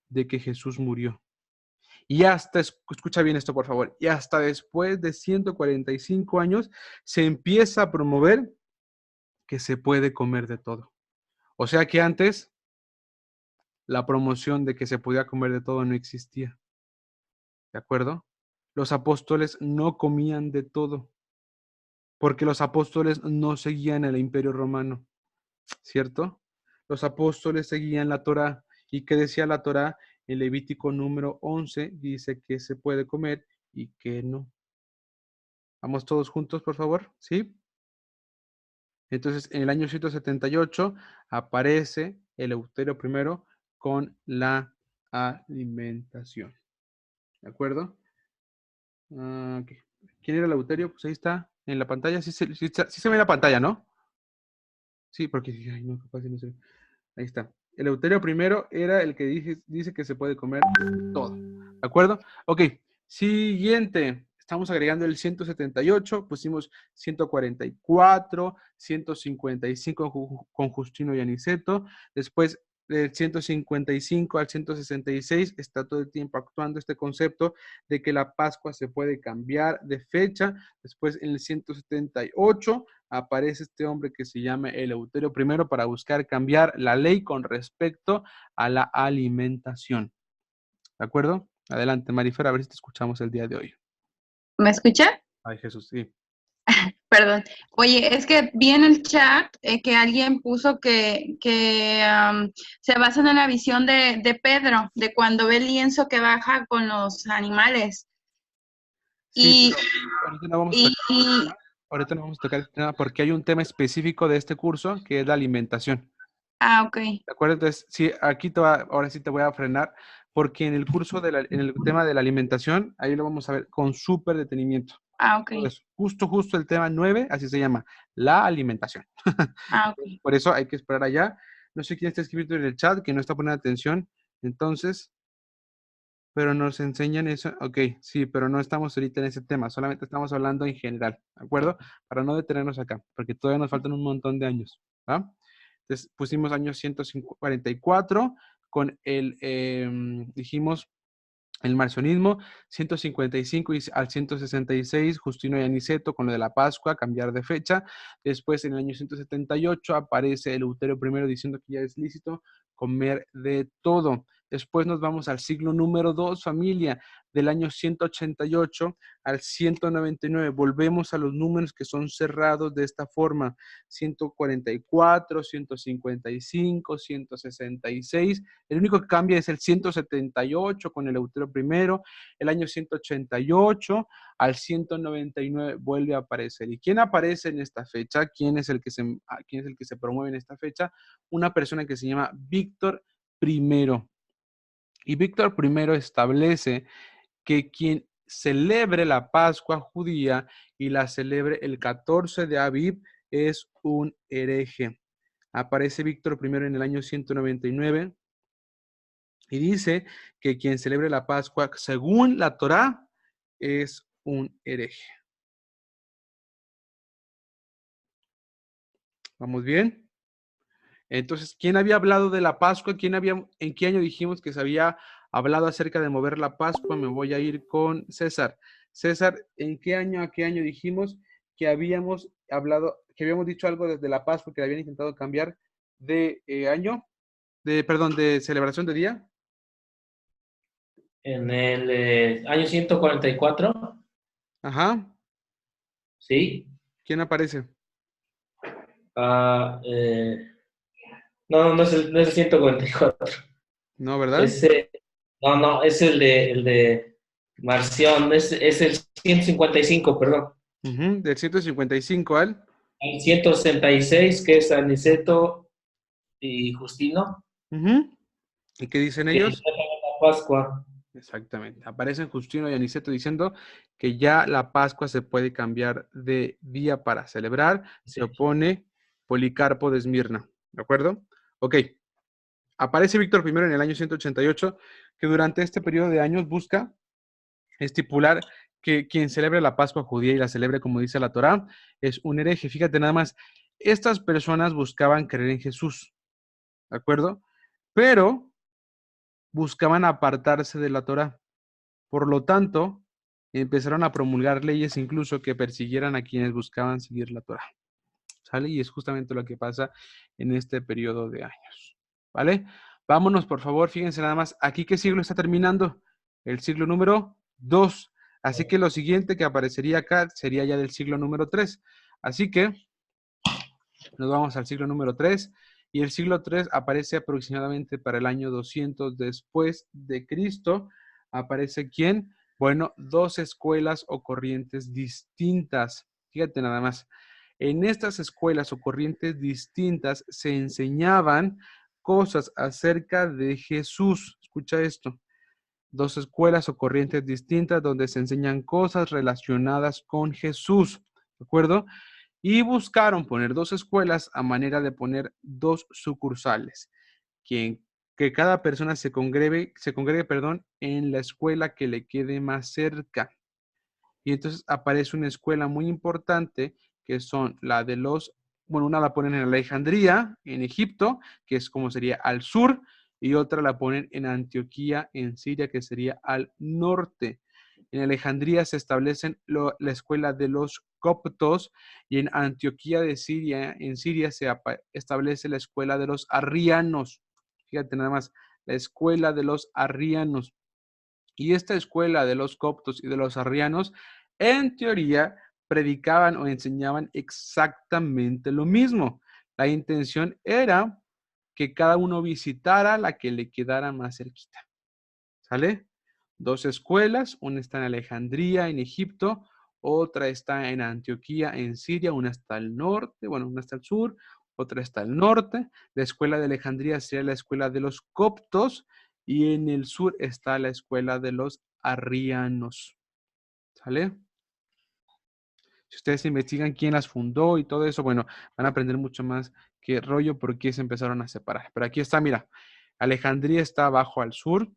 S1: de que Jesús murió. Y hasta, escucha bien esto por favor, y hasta después de 145 años se empieza a promover que se puede comer de todo. O sea que antes la promoción de que se podía comer de todo no existía. ¿De acuerdo? Los apóstoles no comían de todo, porque los apóstoles no seguían el imperio romano, ¿cierto? Los apóstoles seguían la Torá. ¿Y qué decía la Torá? En Levítico número 11 dice que se puede comer y que no. ¿Vamos todos juntos, por favor? ¿Sí? Entonces, en el año 178 aparece Eleuterio I con la alimentación. ¿De acuerdo? Okay. ¿Quién era Eleuterio? Pues ahí está en la pantalla. Sí se ve en la pantalla, ¿no? Sí, porque ay, no, capaz no se ve. Ahí está. Eleuterio I era el que dice que se puede comer todo. ¿De acuerdo? Ok. Siguiente. Estamos agregando el 178, pusimos 144, 155 con Justino y Aniceto. Después del 155 al 166 está todo el tiempo actuando este concepto de que la Pascua se puede cambiar de fecha. Después en el 178 aparece este hombre que se llama Eleuterio I para buscar cambiar la ley con respecto a la alimentación. ¿De acuerdo? Adelante, Marifer, a ver si te escuchamos el día de hoy.
S3: ¿Me escucha?
S1: Ay, Jesús, sí.
S3: Perdón. Oye, es que vi en el chat que alguien puso que se basan en la visión de Pedro, de cuando ve el lienzo que baja con los animales.
S1: Sí,
S3: Y,
S1: ahorita no vamos a
S3: y,
S1: tocar este tema. Ahorita no vamos a tocar este tema porque hay un tema específico de este curso que es la alimentación.
S3: ok.
S1: ¿De acuerdo? Entonces, sí, aquí ahora sí te voy a frenar porque en el curso, en el tema de la alimentación, ahí lo vamos a ver con súper detenimiento.
S3: Ok.
S1: Entonces, justo el tema 9, así se llama, la alimentación.
S3: Ok.
S1: Por eso hay que esperar allá. No sé quién está escribiendo en el chat, que no está poniendo atención. Entonces, pero nos enseñan eso. Ok, sí, pero no estamos ahorita en ese tema, solamente estamos hablando en general, ¿de acuerdo? Para no detenernos acá, porque todavía nos faltan un montón de años, ¿va? Entonces pusimos año 144 con el, dijimos, el marcionismo, 155 al 166, Justino y Aniceto con lo de la Pascua, cambiar de fecha. Después, en el año 178, aparece Eleuterio I diciendo que ya es lícito comer de todo. Después nos vamos al siglo número 2, familia, del año 188 al 199. Volvemos a los números que son cerrados de esta forma. 144, 155, 166. El único que cambia es el 178 con el Eleuterio I. El año 188 al 199 vuelve a aparecer. ¿Y quién aparece en esta fecha? ¿Quién es el que se promueve en esta fecha? Una persona que se llama Víctor I. Y Víctor I establece que quien celebre la Pascua judía y la celebre el 14 de Aviv es un hereje. Aparece Víctor I en el año 199 y dice que quien celebre la Pascua según la Torá es un hereje. ¿Vamos bien? Entonces, ¿quién había hablado de la Pascua? ¿En qué año dijimos que se había hablado acerca de mover la Pascua? Me voy a ir con César. César, ¿en qué año, a qué año dijimos que habíamos hablado, que habíamos dicho algo desde la Pascua, que habían intentado cambiar de año, de celebración de día?
S8: En el año 144,
S1: Ajá.
S8: ¿sí?
S1: ¿Quién aparece?
S8: Ah, no es el 144.
S1: No, ¿verdad?
S8: No, es el de Marción, es el 155, perdón.
S1: Del 155 al.
S8: El 166, que es Aniceto y Justino,
S1: ¿Y qué dicen
S8: que
S1: ellos?
S8: celebran la Pascua.
S1: Exactamente. Aparecen Justino y Aniceto diciendo que ya la Pascua se puede cambiar de día para celebrar. Se opone Policarpo de Esmirna. ¿De acuerdo? Ok. Aparece Víctor I en el año 188, que durante este periodo de años busca estipular que quien celebre la Pascua judía y la celebre como dice la Torá es un hereje. Fíjate nada más, estas personas buscaban creer en Jesús. ¿De acuerdo? Pero buscaban apartarse de la Torá. Por lo tanto, empezaron a promulgar leyes incluso que persiguieran a quienes buscaban seguir la Torá. ¿Sale? Y es justamente lo que pasa en este periodo de años. ¿Vale? Vámonos, por favor, fíjense nada más. ¿Aquí qué siglo está terminando? El siglo número 2. Así que lo siguiente que aparecería acá sería ya del siglo número 3. Así que nos vamos al siglo número 3. Y el siglo 3 aparece aproximadamente para el año 200 después de Cristo. ¿Aparece quién? Bueno, dos escuelas o corrientes distintas. Fíjate nada más. En estas escuelas o corrientes distintas se enseñaban cosas acerca de Jesús. Escucha esto. Dos escuelas o corrientes distintas donde se enseñan cosas relacionadas con Jesús. ¿De acuerdo? Y buscaron poner dos escuelas a manera de poner dos sucursales, que cada persona se congregue, en la escuela que le quede más cerca. Y entonces aparece una escuela muy importante, que son la de una la ponen en Alejandría, en Egipto, que es como sería al sur, y otra la ponen en Antioquía, en Siria, que sería al norte. En Alejandría se establecen la escuela de los coptos y en Antioquía de Siria, en Siria se establece la escuela de los arrianos. Fíjate nada más, la escuela de los arrianos. Y esta escuela de los coptos y de los arrianos, en teoría, predicaban o enseñaban exactamente lo mismo. La intención era que cada uno visitara la que le quedara más cerquita. ¿Sale? Dos escuelas, una está en Alejandría, en Egipto, otra está en Antioquía, en Siria, una está al norte, una está al sur, otra está al norte. La escuela de Alejandría sería la escuela de los coptos y en el sur está la escuela de los arrianos. ¿Sale? Si ustedes investigan quién las fundó y todo eso, van a aprender mucho más qué rollo, por qué se empezaron a separar. Pero aquí está, mira, Alejandría está abajo al sur,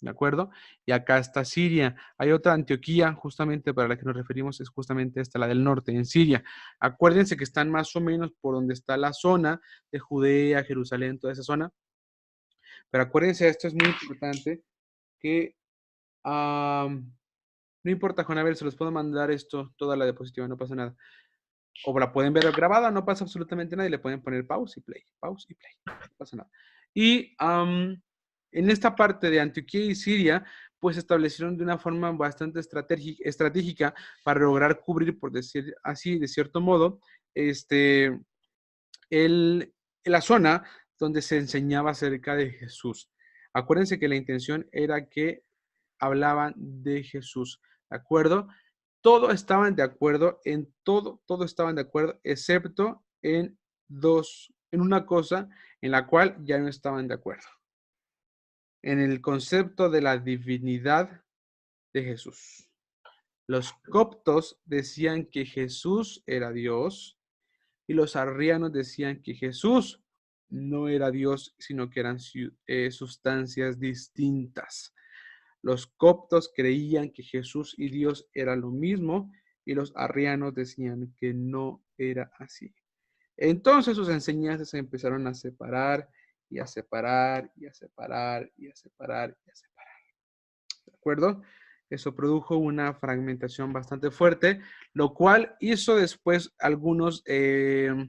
S1: ¿de acuerdo? Y acá está Siria. Hay otra Antioquía, justamente para la que nos referimos, es justamente esta, la del norte, en Siria. Acuérdense que están más o menos por donde está la zona de Judea, Jerusalén, toda esa zona. Pero acuérdense, esto es muy importante, que no importa, Juan, a ver, se los puedo mandar toda la diapositiva, no pasa nada. O la pueden ver grabada, no pasa absolutamente nada, y le pueden poner pause y play, no pasa nada. Y en esta parte de Antioquía y Siria, pues establecieron de una forma bastante estratégica para lograr cubrir, por decir así, de cierto modo, la zona donde se enseñaba acerca de Jesús. Acuérdense que la intención era que hablaban de Jesús, ¿de acuerdo? Todo estaban de acuerdo, en todo estaban de acuerdo, excepto en una cosa en la cual ya no estaban de acuerdo. En el concepto de la divinidad de Jesús. Los coptos decían que Jesús era Dios y los arrianos decían que Jesús no era Dios, sino que eran sustancias distintas. Los coptos creían que Jesús y Dios era lo mismo y los arrianos decían que no era así. Entonces sus enseñanzas se empezaron a separar y a separar y a separar y a separar y a separar. ¿De acuerdo? Eso produjo una fragmentación bastante fuerte, lo cual hizo después algunos que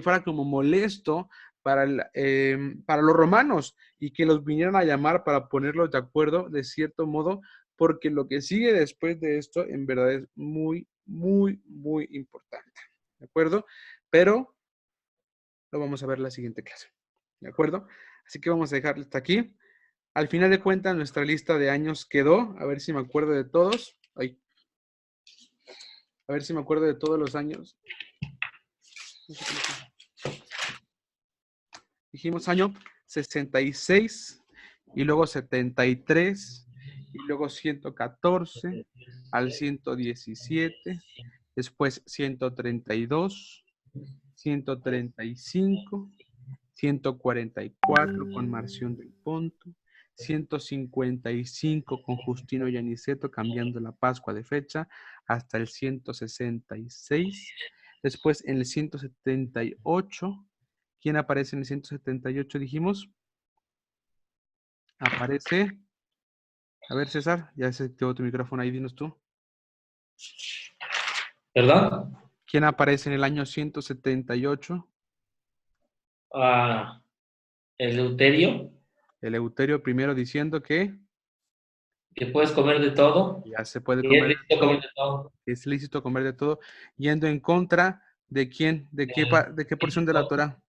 S1: fuera como molesto para los romanos y que los vinieran a llamar para ponerlos de acuerdo de cierto modo, porque lo que sigue después de esto en verdad es muy, muy, muy importante. ¿De acuerdo? Pero lo vamos a ver en la siguiente clase. ¿De acuerdo? Así que vamos a dejarlo hasta aquí. Al final de cuentas, nuestra lista de años quedó. A ver si me acuerdo de todos. Ay. A ver si me acuerdo de todos los años. Dijimos año 66 y luego 73 y luego 114 al 117, después 132, 135, 144 con Marción del Ponto, 155 con Justino y Aniceto cambiando la Pascua de fecha hasta el 166. Después en el 178, ¿quién aparece en el 178? Dijimos, aparece, a ver César, ya se activó tu micrófono ahí, dinos tú.
S8: ¿Perdón?
S1: ¿Quién aparece en el año 178?
S8: Eleuterio,
S1: Eleuterio primero diciendo que
S8: que puedes comer de todo.
S1: ya se puede
S8: Y es
S1: comer,
S8: lícito comer de todo.
S1: es lícito comer de todo, yendo en contra de quién, de qué porción de la Torah.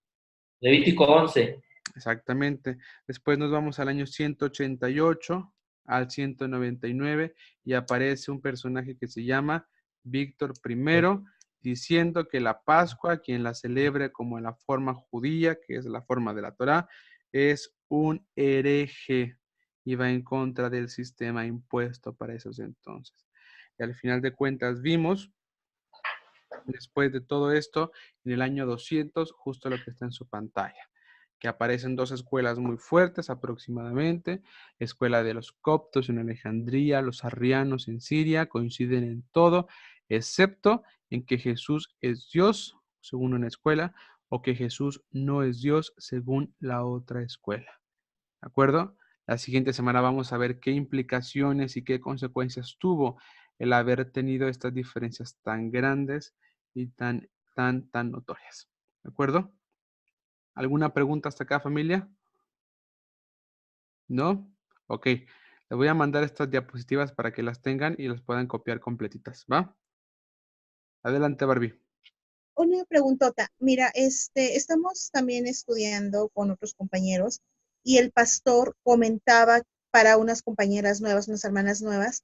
S8: Levítico 11.
S1: Exactamente. Después nos vamos al año 188 al 199 y aparece un personaje que se llama Víctor I diciendo que la Pascua, quien la celebre como en la forma judía, que es la forma de la Torá, es un hereje y va en contra del sistema impuesto para esos entonces. Y al final de cuentas vimos, después de todo esto, en el año 200, justo lo que está en su pantalla, que aparecen dos escuelas muy fuertes aproximadamente, escuela de los coptos en Alejandría, los arrianos en Siria, coinciden en todo, excepto en que Jesús es Dios, según una escuela, o que Jesús no es Dios, según la otra escuela. ¿De acuerdo? La siguiente semana vamos a ver qué implicaciones y qué consecuencias tuvo el haber tenido estas diferencias tan grandes y tan notorias. ¿De acuerdo? ¿Alguna pregunta hasta acá, familia? ¿No? Ok. Les voy a mandar estas diapositivas para que las tengan y las puedan copiar completitas, ¿va? Adelante, Barbie.
S7: Una preguntota. Mira, estamos también estudiando con otros compañeros y el pastor comentaba para unas compañeras nuevas, unas hermanas nuevas,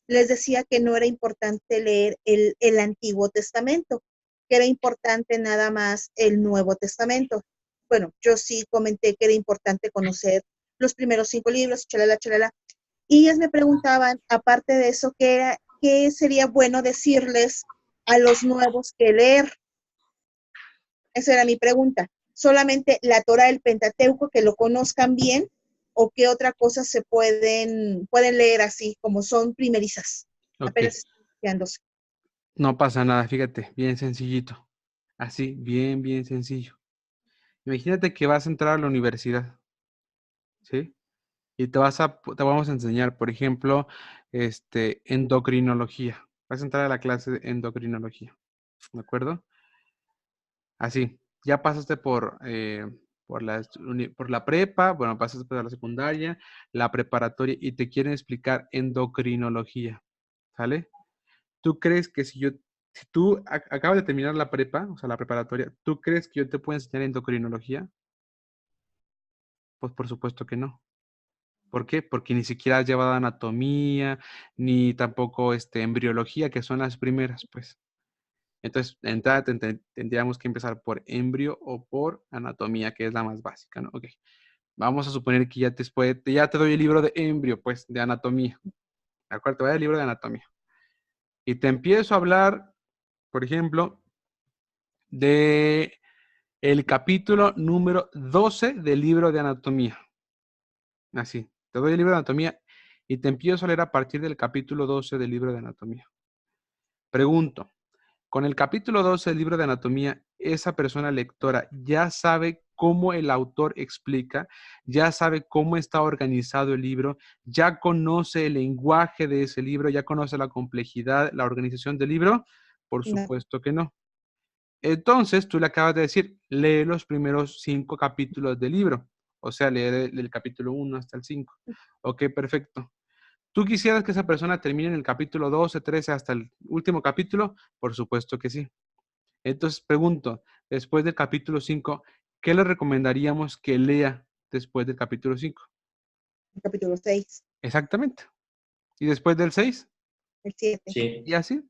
S7: les decía que no era importante leer el Antiguo Testamento, que era importante nada más el Nuevo Testamento. Bueno, yo sí comenté que era importante conocer los primeros 5 libros, chalala, chalala. Y ellas me preguntaban, aparte de eso, ¿qué sería bueno decirles a los nuevos que leer? Esa era mi pregunta. ¿Solamente la Torá del Pentateuco, que lo conozcan bien, o qué otra cosa se pueden leer así, como son primerizas?
S1: Ok.
S7: Apenas están iniciándose.
S1: No pasa nada, fíjate, bien sencillito. Así, bien sencillo. Imagínate que vas a entrar a la universidad, ¿sí? Y te vamos a enseñar, por ejemplo, endocrinología. Vas a entrar a la clase de endocrinología, ¿de acuerdo? Así, ya pasaste por la prepa, bueno, pasaste por la secundaria, la preparatoria y te quieren explicar endocrinología, ¿sale? ¿Tú crees que si tú acabas de terminar la prepa, o sea, la preparatoria, ¿tú crees que yo te puedo enseñar endocrinología? Pues por supuesto que no. ¿Por qué? Porque ni siquiera has llevado anatomía, ni tampoco embriología, que son las primeras, pues. Entonces, de entrada tendríamos que empezar por embrio o por anatomía, que es la más básica, ¿no? Ok. Vamos a suponer que ya te doy el libro de embrio, pues, de anatomía. ¿De acuerdo? Te voy al libro de anatomía. Y te empiezo a hablar, por ejemplo, de el capítulo número 12 del libro de anatomía. Así, te doy el libro de anatomía y te empiezo a leer a partir del capítulo 12 del libro de anatomía. Pregunto, con el capítulo 12 del libro de anatomía, esa persona lectora ya sabe cómo el autor explica, ya sabe cómo está organizado el libro, ya conoce el lenguaje de ese libro, ya conoce la complejidad, la organización del libro. Por
S7: No.
S1: supuesto que no. Entonces, tú le acabas de decir, lee los primeros 5 capítulos del libro. O sea, lee del capítulo 1 hasta el 5. Ok, perfecto. ¿Tú quisieras que esa persona termine en el capítulo 12, 13 hasta el último capítulo? Por supuesto que sí. Entonces, pregunto, después del capítulo 5, ¿qué le recomendaríamos que lea después del capítulo 5?
S7: El capítulo 6,
S1: Exactamente. ¿Y después del 6?
S7: el 7.
S8: Sí.
S1: Y así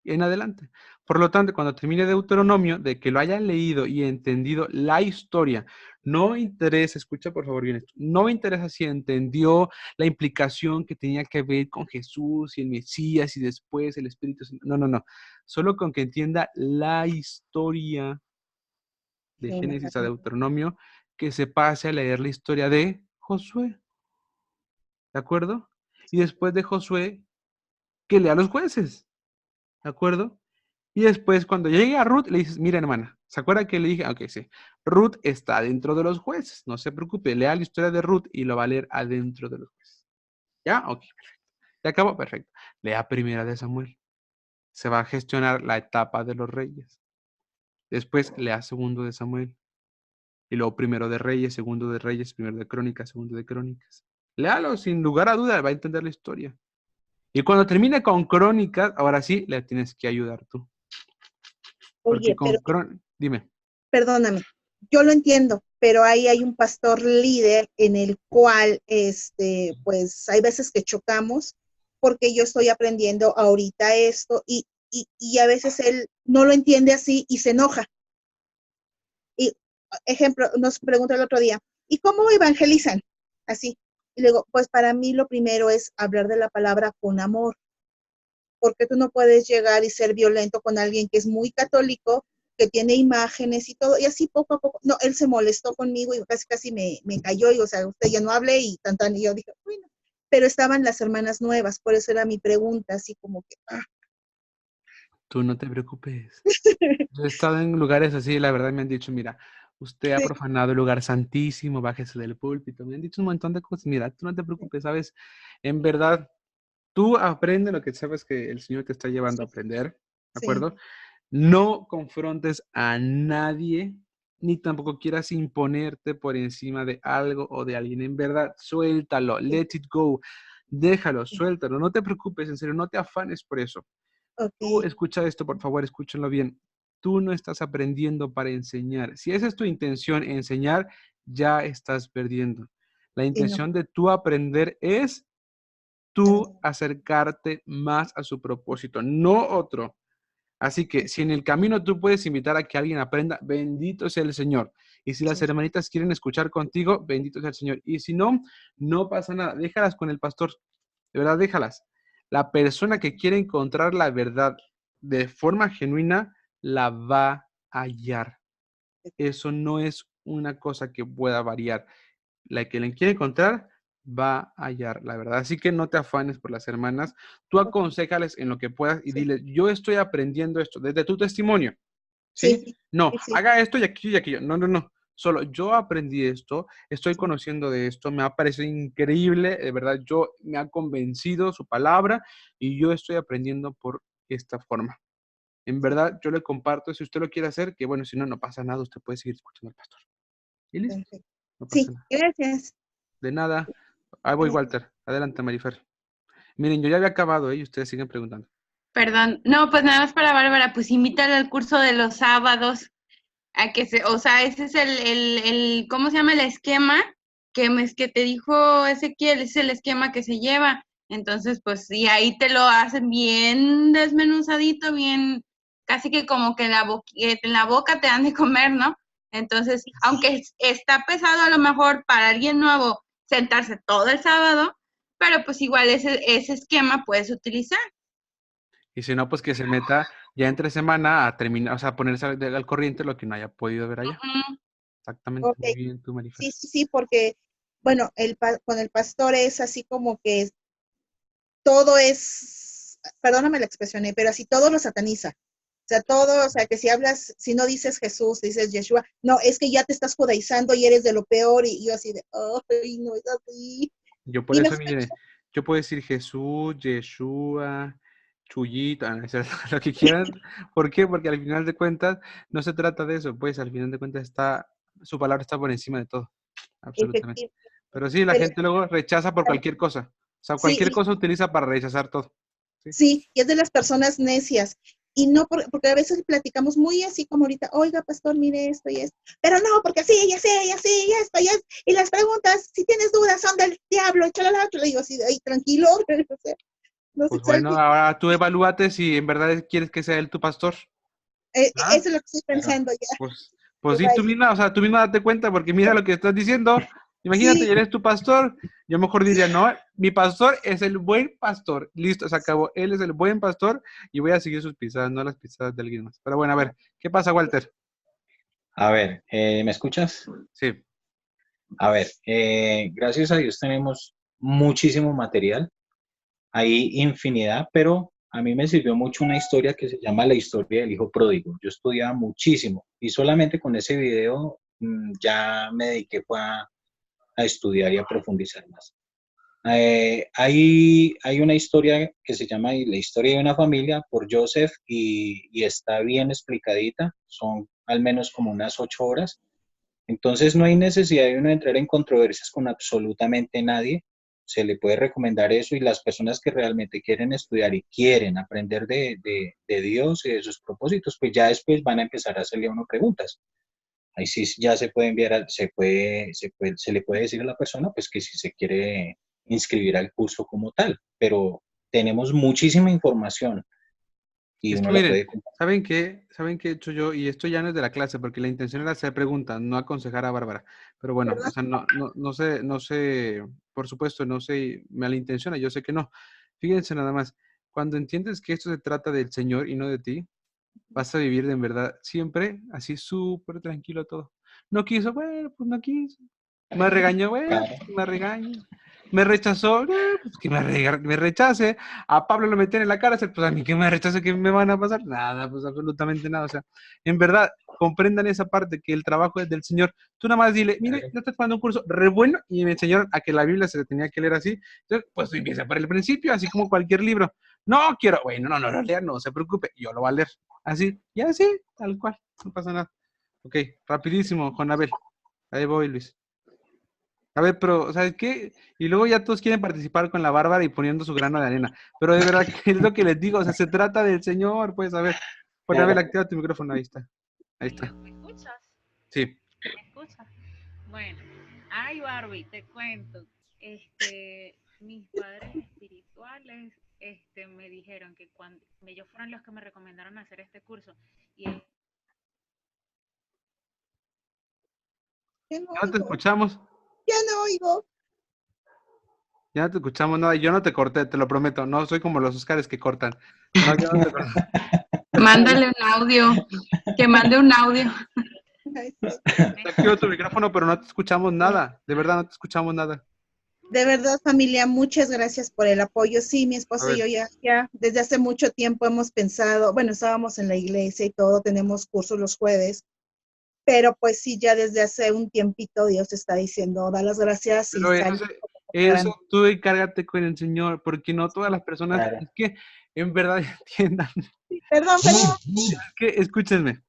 S1: en adelante. Por lo tanto, cuando termine Deuteronomio, de que lo haya leído y entendido la historia, no me interesa, escucha por favor bien esto, no me interesa si entendió la implicación que tenía que ver con Jesús y el Mesías y después el Espíritu Santo. No, no, no. Solo con que entienda la historia de
S7: Sí,
S1: Génesis a
S7: mejor.
S1: Deuteronomio, que se pase a leer la historia de Josué. ¿De acuerdo? Y después de Josué, que lea los jueces. ¿De acuerdo? Y después, cuando llegue a Ruth, le dices, mira, hermana, ¿se acuerda que le dije? Ok, sí. Ruth está dentro de los jueces. No se preocupe, lea la historia de Ruth y lo va a leer adentro de los jueces. ¿Ya? Ok, perfecto. ¿Ya acabó? Perfecto. Lea primera de Samuel. Se va a gestionar la etapa de los reyes. Después, lea segundo de Samuel. Y luego primero de Reyes, segundo de Reyes, primero de Crónicas, segundo de Crónicas. Léalo, sin lugar a duda, va a entender la historia. Y cuando termine con Crónicas, ahora sí, le tienes que ayudar tú. Porque
S7: Oye, pero
S1: dime.
S7: perdóname, yo lo entiendo, pero ahí hay un pastor líder en el cual, pues hay veces que chocamos porque yo estoy aprendiendo ahorita esto y a veces él no lo entiende así y se enoja. Y, ejemplo, nos preguntó el otro día, ¿y cómo evangelizan? Así. Y luego, pues para mí lo primero es hablar de la palabra con amor, porque tú no puedes llegar y ser violento con alguien que es muy católico, que tiene imágenes y todo, y así poco a poco, no, él se molestó conmigo y casi me cayó, y o sea, usted ya no hable y y yo dije, bueno, pero estaban las hermanas nuevas, por eso era mi pregunta, así como que,
S1: Tú no te preocupes. Yo he estado en lugares así, la verdad me han dicho, mira, usted ha
S7: sí,
S1: profanado el lugar santísimo, bájese del púlpito. Me han dicho un montón de cosas. Mira, tú no te preocupes, ¿sabes? En verdad, tú aprende lo que sabes que el Señor te está llevando a
S7: sí,
S1: aprender, ¿de
S7: sí,
S1: acuerdo? No confrontes a nadie, ni tampoco quieras imponerte por encima de algo o de alguien. En verdad, suéltalo, let it go, déjalo, suéltalo. No te preocupes, en serio, no te afanes por eso. Tú
S7: ok,
S1: escucha esto, por favor, escúchenlo bien. Tú no estás aprendiendo para enseñar. Si esa es tu intención, enseñar, ya estás perdiendo. La
S7: y no,
S1: intención de tú aprender es tú acercarte más a su propósito, no otro. Así que si en el camino tú puedes invitar a que alguien aprenda, bendito sea el Señor. Y si las
S7: sí,
S1: hermanitas quieren escuchar contigo, bendito sea el Señor. Y si no, no pasa nada. Déjalas con el pastor. De verdad, déjalas. La persona que quiere encontrar la verdad de forma genuina, la va a hallar. Eso no es una cosa que pueda variar. La que le quiere encontrar, va a hallar la verdad. Así que no te afanes por las hermanas. Tú
S7: ok,
S1: aconsejales en lo que puedas y
S7: sí,
S1: diles, yo estoy aprendiendo esto desde tu testimonio.
S7: sí,
S1: ¿Sí? No,
S7: sí, sí,
S1: haga esto y aquello y aquello. No, no, no. Solo yo aprendí esto, estoy
S7: sí,
S1: conociendo de esto, me ha parecido increíble, de verdad, me ha convencido su palabra y yo estoy aprendiendo por esta forma. En
S7: sí,
S1: verdad, yo le comparto, si usted lo quiere hacer, que bueno, si no, no pasa nada, usted puede seguir escuchando al pastor. Y listo,
S7: perfecto.
S1: no pasa
S7: Sí,
S1: nada.
S7: gracias.
S1: De nada. Ahí voy,
S7: Gracias.
S1: Walter. Adelante, Marifer. Miren, yo ya había acabado, ¿eh? Y ustedes siguen preguntando.
S3: Perdón, no, pues nada más para Bárbara, pues invítala al curso de los sábados, a que o sea, ese es ¿cómo se llama el esquema? Que te dijo Ezequiel, ese es el esquema que se lleva. Entonces, pues, y ahí te lo hacen bien desmenuzadito, bien, casi que como que en la boca te han de comer, ¿no? Entonces, aunque está pesado a lo mejor para alguien nuevo sentarse todo el sábado, pero pues igual ese esquema puedes utilizar.
S1: Y si no, pues que se meta ya entre semana a terminar, o sea, a ponerse al corriente lo que no haya podido ver allá.
S3: Ujú.
S1: Exactamente,
S7: Ok.
S1: muy bien tú, Marifer.
S7: Sí, porque, bueno, con el pastor es así como que todo es, perdóname la expresión, pero así todo lo sataniza. O sea, todo, o sea, que si hablas, si no dices Jesús, dices Yeshua, no, es que ya te estás judaizando y eres de lo peor, y yo así de, ay, no es así.
S1: Yo por
S7: Y
S1: eso,
S7: mejor,
S1: mire, yo puedo decir Jesús, Yeshua, Chuyito, no es cierto, lo que quieran. ¿Por qué? Porque al final de cuentas no se trata de eso, pues al final de cuentas su palabra está por encima de todo, absolutamente.
S7: efectivamente,
S1: Pero sí, la
S7: pero
S1: gente luego rechaza por cualquier cosa. O sea,
S7: sí,
S1: cualquier cosa utiliza para rechazar todo. Sí.
S7: sí, y es de las personas necias. Y no, porque a veces platicamos muy así como ahorita, oiga, pastor, mire esto y esto. Pero no, porque así, y así, y así, y esto, y esto. Y las preguntas, si tienes dudas, son del diablo, y chalala. Yo le digo así, ay, tranquilo, o sea, no sé,
S1: Pues bueno, ahora tú evalúate si en verdad quieres que sea él tu pastor. ¿Ah?
S7: eso es lo que estoy
S6: Claro.
S7: pensando ya.
S1: Pues
S7: Que
S1: sí, tú
S7: vaya.
S1: misma, o sea, tú misma date cuenta, porque mira lo que estás diciendo. Imagínate,
S7: Sí,
S1: y eres tu pastor. Yo mejor diría, no, mi pastor es el buen pastor. Listo, se acabó. Él es el buen pastor y voy a seguir sus pisadas, no las pisadas de alguien más. Pero bueno, a ver, ¿qué pasa, Walter?
S6: A ver, ¿me escuchas?
S1: Sí.
S6: A ver, gracias a Dios tenemos muchísimo material, hay infinidad, pero a mí me sirvió mucho una historia que se llama La historia del hijo pródigo. Yo estudiaba muchísimo y solamente con ese video ya me dediqué fue a estudiar y a profundizar más. Hay una historia que se llama La historia de una familia por Joseph y está bien explicadita, son al menos como unas 8 horas. Entonces no hay necesidad de uno entrar en controversias con absolutamente nadie. Se le puede recomendar eso y las personas que realmente quieren estudiar y quieren aprender de Dios y de sus propósitos, pues ya después van a empezar a hacerle a uno preguntas. Ahí sí ya se puede enviar, se le puede decir a la persona pues que si se quiere inscribir al curso como tal, pero tenemos muchísima información y
S1: Es que
S6: uno la
S1: miren,
S6: puede compartir.
S1: ¿saben qué? ¿Saben qué he hecho yo? Y esto ya no es de la clase, porque la intención era hacer preguntas, no aconsejar a Bárbara. Pero bueno, o sea, no sé, por supuesto, no sé, malintenciona, yo sé que no. Fíjense nada más, cuando entiendes que esto se trata del Señor y no de ti, vas a vivir de en verdad siempre así súper tranquilo todo. No quiso, bueno, pues no quiso. Me regañó, bueno, pues que me regañe. Me rechazó, pues que me rechace. A Pablo lo metí en la cárcel, pues a mí que me rechace, ¿qué me van a pasar? Nada, pues absolutamente nada. O sea, en verdad, comprendan esa parte, que el trabajo es del Señor. Tú nada más dile, mire, yo estoy tomando un curso re bueno y me enseñaron a que la Biblia se tenía que leer así. Entonces, pues empieza por el principio, así como cualquier libro. No quiero, bueno, no lo lea, no se preocupe, yo lo voy a leer. Así, y así, tal cual, no pasa nada. Ok, rapidísimo, Juan Abel. Ahí voy, Luis. A ver, pero, ¿sabes qué? Y luego ya todos quieren participar con la Bárbara y poniendo su grano de arena. Pero de verdad, ¿qué es lo que les digo? O sea, se trata del Señor, pues, a ver. Juan Abel, activa tu micrófono, ahí está. Ahí está.
S9: ¿Me escuchas?
S1: Sí.
S9: ¿Me escuchas? Bueno, ay Barbie, te cuento. Mis padres espirituales, me dijeron que cuando ellos fueron los que me recomendaron hacer este curso y
S7: ya no
S1: Ya no te
S7: oigo,
S1: escuchamos.
S7: ya no oigo.
S1: Ya no te escuchamos nada. Yo no te corté, te lo prometo. No soy como los Óscares que cortan. No, yo no te corté.
S3: Mándale un audio, que mande un audio.
S7: Ay, sí.
S1: Activa tu micrófono, pero no te escuchamos nada. De verdad, no te escuchamos nada.
S7: De verdad, familia, muchas gracias por el apoyo. Sí, mi
S1: A
S7: esposo y
S1: ver.
S7: yo ya desde hace mucho tiempo hemos pensado, bueno, estábamos en la iglesia y todo, tenemos cursos los jueves, pero pues sí, ya desde hace un tiempito Dios está diciendo, da las gracias y
S1: Pero
S7: sal.
S1: eso tú encárgate con el Señor, porque no todas las personas,
S6: Claro.
S1: es que en verdad entiendan,
S7: Perdón, perdón.
S1: es que escúchenme,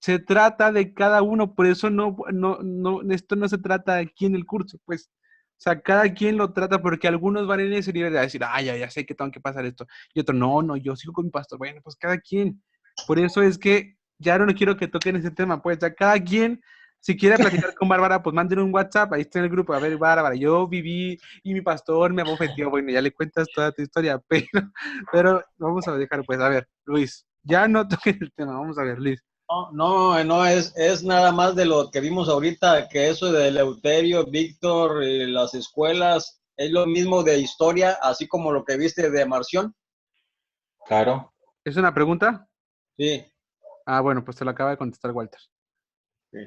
S1: se trata de cada uno, por eso esto no se trata de aquí en el curso, pues, o sea, cada quien lo trata porque algunos van en ese nivel de decir, ya sé que tengo que pasar esto, y otro, no, yo sigo con mi pastor, bueno, pues cada quien, por eso es que ya no quiero que toquen ese tema, pues, ya cada quien, si quiere platicar con Bárbara, pues manden un WhatsApp, ahí está en el grupo, a ver, Bárbara, yo viví y mi pastor me ofendió, bueno, ya le cuentas toda tu historia, pero vamos a dejar, pues, a ver, Luis, ya no toquen el tema, vamos a ver, Luis.
S10: No, es nada más de lo que vimos ahorita, que eso de Eleuterio, Víctor, las escuelas, es lo mismo de historia, así como lo que viste de Marción.
S6: Claro.
S1: ¿Es una pregunta?
S10: Sí.
S1: Ah, bueno, pues te lo acaba de contestar Walter.
S10: Sí.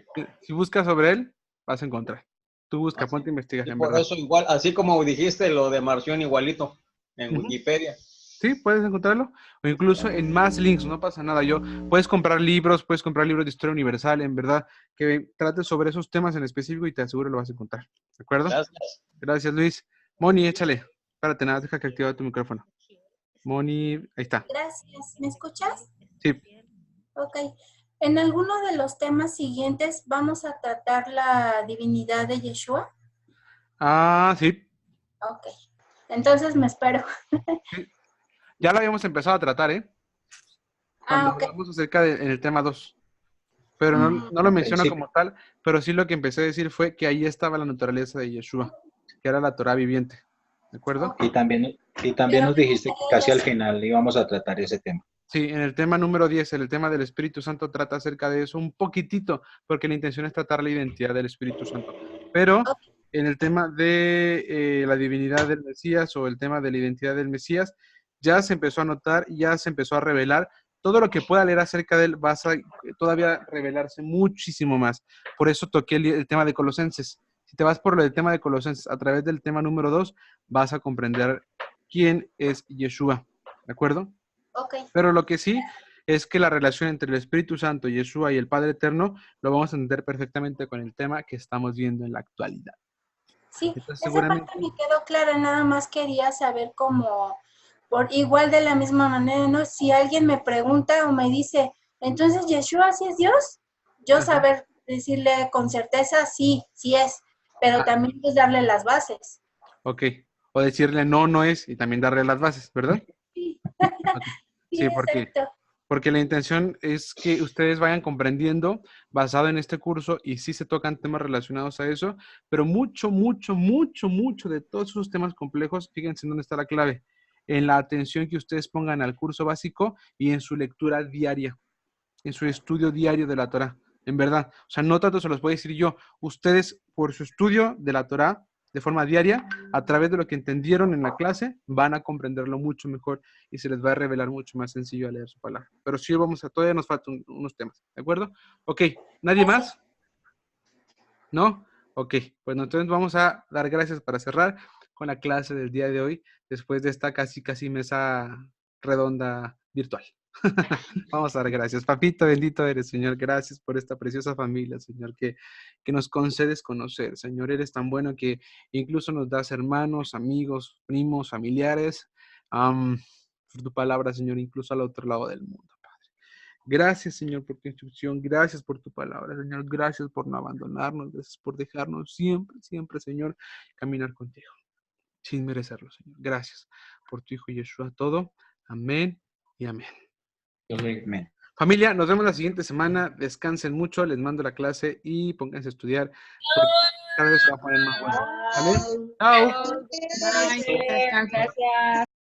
S1: Si buscas sobre él, vas a encontrar. Tú busca,
S10: Así,
S1: ponte a investigar,
S10: y
S1: en
S10: por
S1: verdad.
S10: eso igual, así como dijiste lo de Marción, igualito, en
S1: Ujú.
S10: Wikipedia.
S1: Sí, puedes encontrarlo. O incluso en más links, no pasa nada. Puedes comprar libros de historia universal, en verdad, que trates sobre esos temas en específico y te aseguro lo vas a encontrar. ¿De acuerdo?
S10: Gracias.
S1: Gracias, Luis. Moni, échale. Espérate, nada, deja que active tu micrófono. Moni, ahí está.
S11: Gracias. ¿Me escuchas?
S1: Sí.
S11: Ok. En alguno de los temas siguientes vamos a tratar la divinidad de Yeshua.
S1: Ah, sí.
S11: Ok. Entonces me espero.
S1: Ya lo habíamos empezado a tratar, ¿eh? Cuando
S11: Ok.
S1: hablamos acerca en el tema 2. Pero no lo
S6: Al
S1: menciona
S6: principio.
S1: como tal, pero sí lo que empecé a decir fue que ahí estaba la naturaleza de Yeshua, que era la Torah viviente. ¿De acuerdo?
S6: Y también
S11: Pero
S6: nos dijiste que casi al final íbamos a tratar ese tema.
S1: Sí, en el tema número 10, en el tema del Espíritu Santo, trata acerca de eso un poquitito, porque la intención es tratar la identidad del Espíritu Santo. Pero en el tema de la divinidad del Mesías o el tema de la identidad del Mesías, ya se empezó a notar, ya se empezó a revelar. Todo lo que pueda leer acerca de él va a todavía revelarse muchísimo más. Por eso toqué el tema de Colosenses. Si te vas por el tema de Colosenses a través del tema número 2, vas a comprender quién es Yeshua. ¿De acuerdo?
S11: Ok.
S1: Pero lo que sí es que la relación entre el Espíritu Santo, Yeshua y el Padre Eterno lo vamos a entender perfectamente con el tema que estamos viendo en la actualidad.
S11: Sí,
S1: Entonces,
S11: esa parte me quedó clara, nada más quería saber cómo, por igual de la misma manera, ¿no? Si alguien me pregunta o me dice, entonces Yeshua sí es Dios, yo
S1: Ajá.
S11: saber decirle con certeza sí, sí es, pero
S1: Ah.
S11: también pues darle las bases.
S1: Ok. O decirle no, no es, y también darle las bases, ¿verdad?
S11: Sí,
S1: Ok.
S11: sí,
S1: Sí,
S11: exacto.
S1: porque la intención es que ustedes vayan comprendiendo basado en este curso y sí se tocan temas relacionados a eso, pero mucho, mucho, mucho, mucho de todos esos temas complejos, fíjense en dónde está la clave, en la atención que ustedes pongan al curso básico y en su lectura diaria, en su estudio diario de la Torah, en verdad. O sea, no tanto se los voy a decir yo, ustedes por su estudio de la Torah de forma diaria, a través de lo que entendieron en la clase, van a comprenderlo mucho mejor y se les va a revelar mucho más sencillo a leer su palabra. Pero sí todavía nos faltan unos temas, ¿de acuerdo? Ok, ¿nadie más? ¿No? Ok, pues entonces vamos a dar gracias para cerrar con la clase del día de hoy, después de esta casi mesa redonda virtual. Vamos a dar gracias. Papito, bendito eres, Señor. Gracias por esta preciosa familia, Señor, que nos concedes conocer. Señor, eres tan bueno que incluso nos das hermanos, amigos, primos, familiares, por tu palabra, Señor, incluso al otro lado del mundo, Padre. Gracias, Señor, por tu instrucción. Gracias por tu palabra, Señor. Gracias por no abandonarnos. Gracias por dejarnos siempre, siempre, Señor, caminar contigo, sin merecerlo, Señor. Gracias por tu Hijo Yeshua. Todo. Amén y amén.
S6: Amén.
S1: Familia, nos vemos la siguiente semana. Descansen mucho, les mando la clase y pónganse a estudiar. Porque cada vez se va a poner más bueno. ¿Vale? Chao.
S3: Bye. Descansa.
S2: Gracias.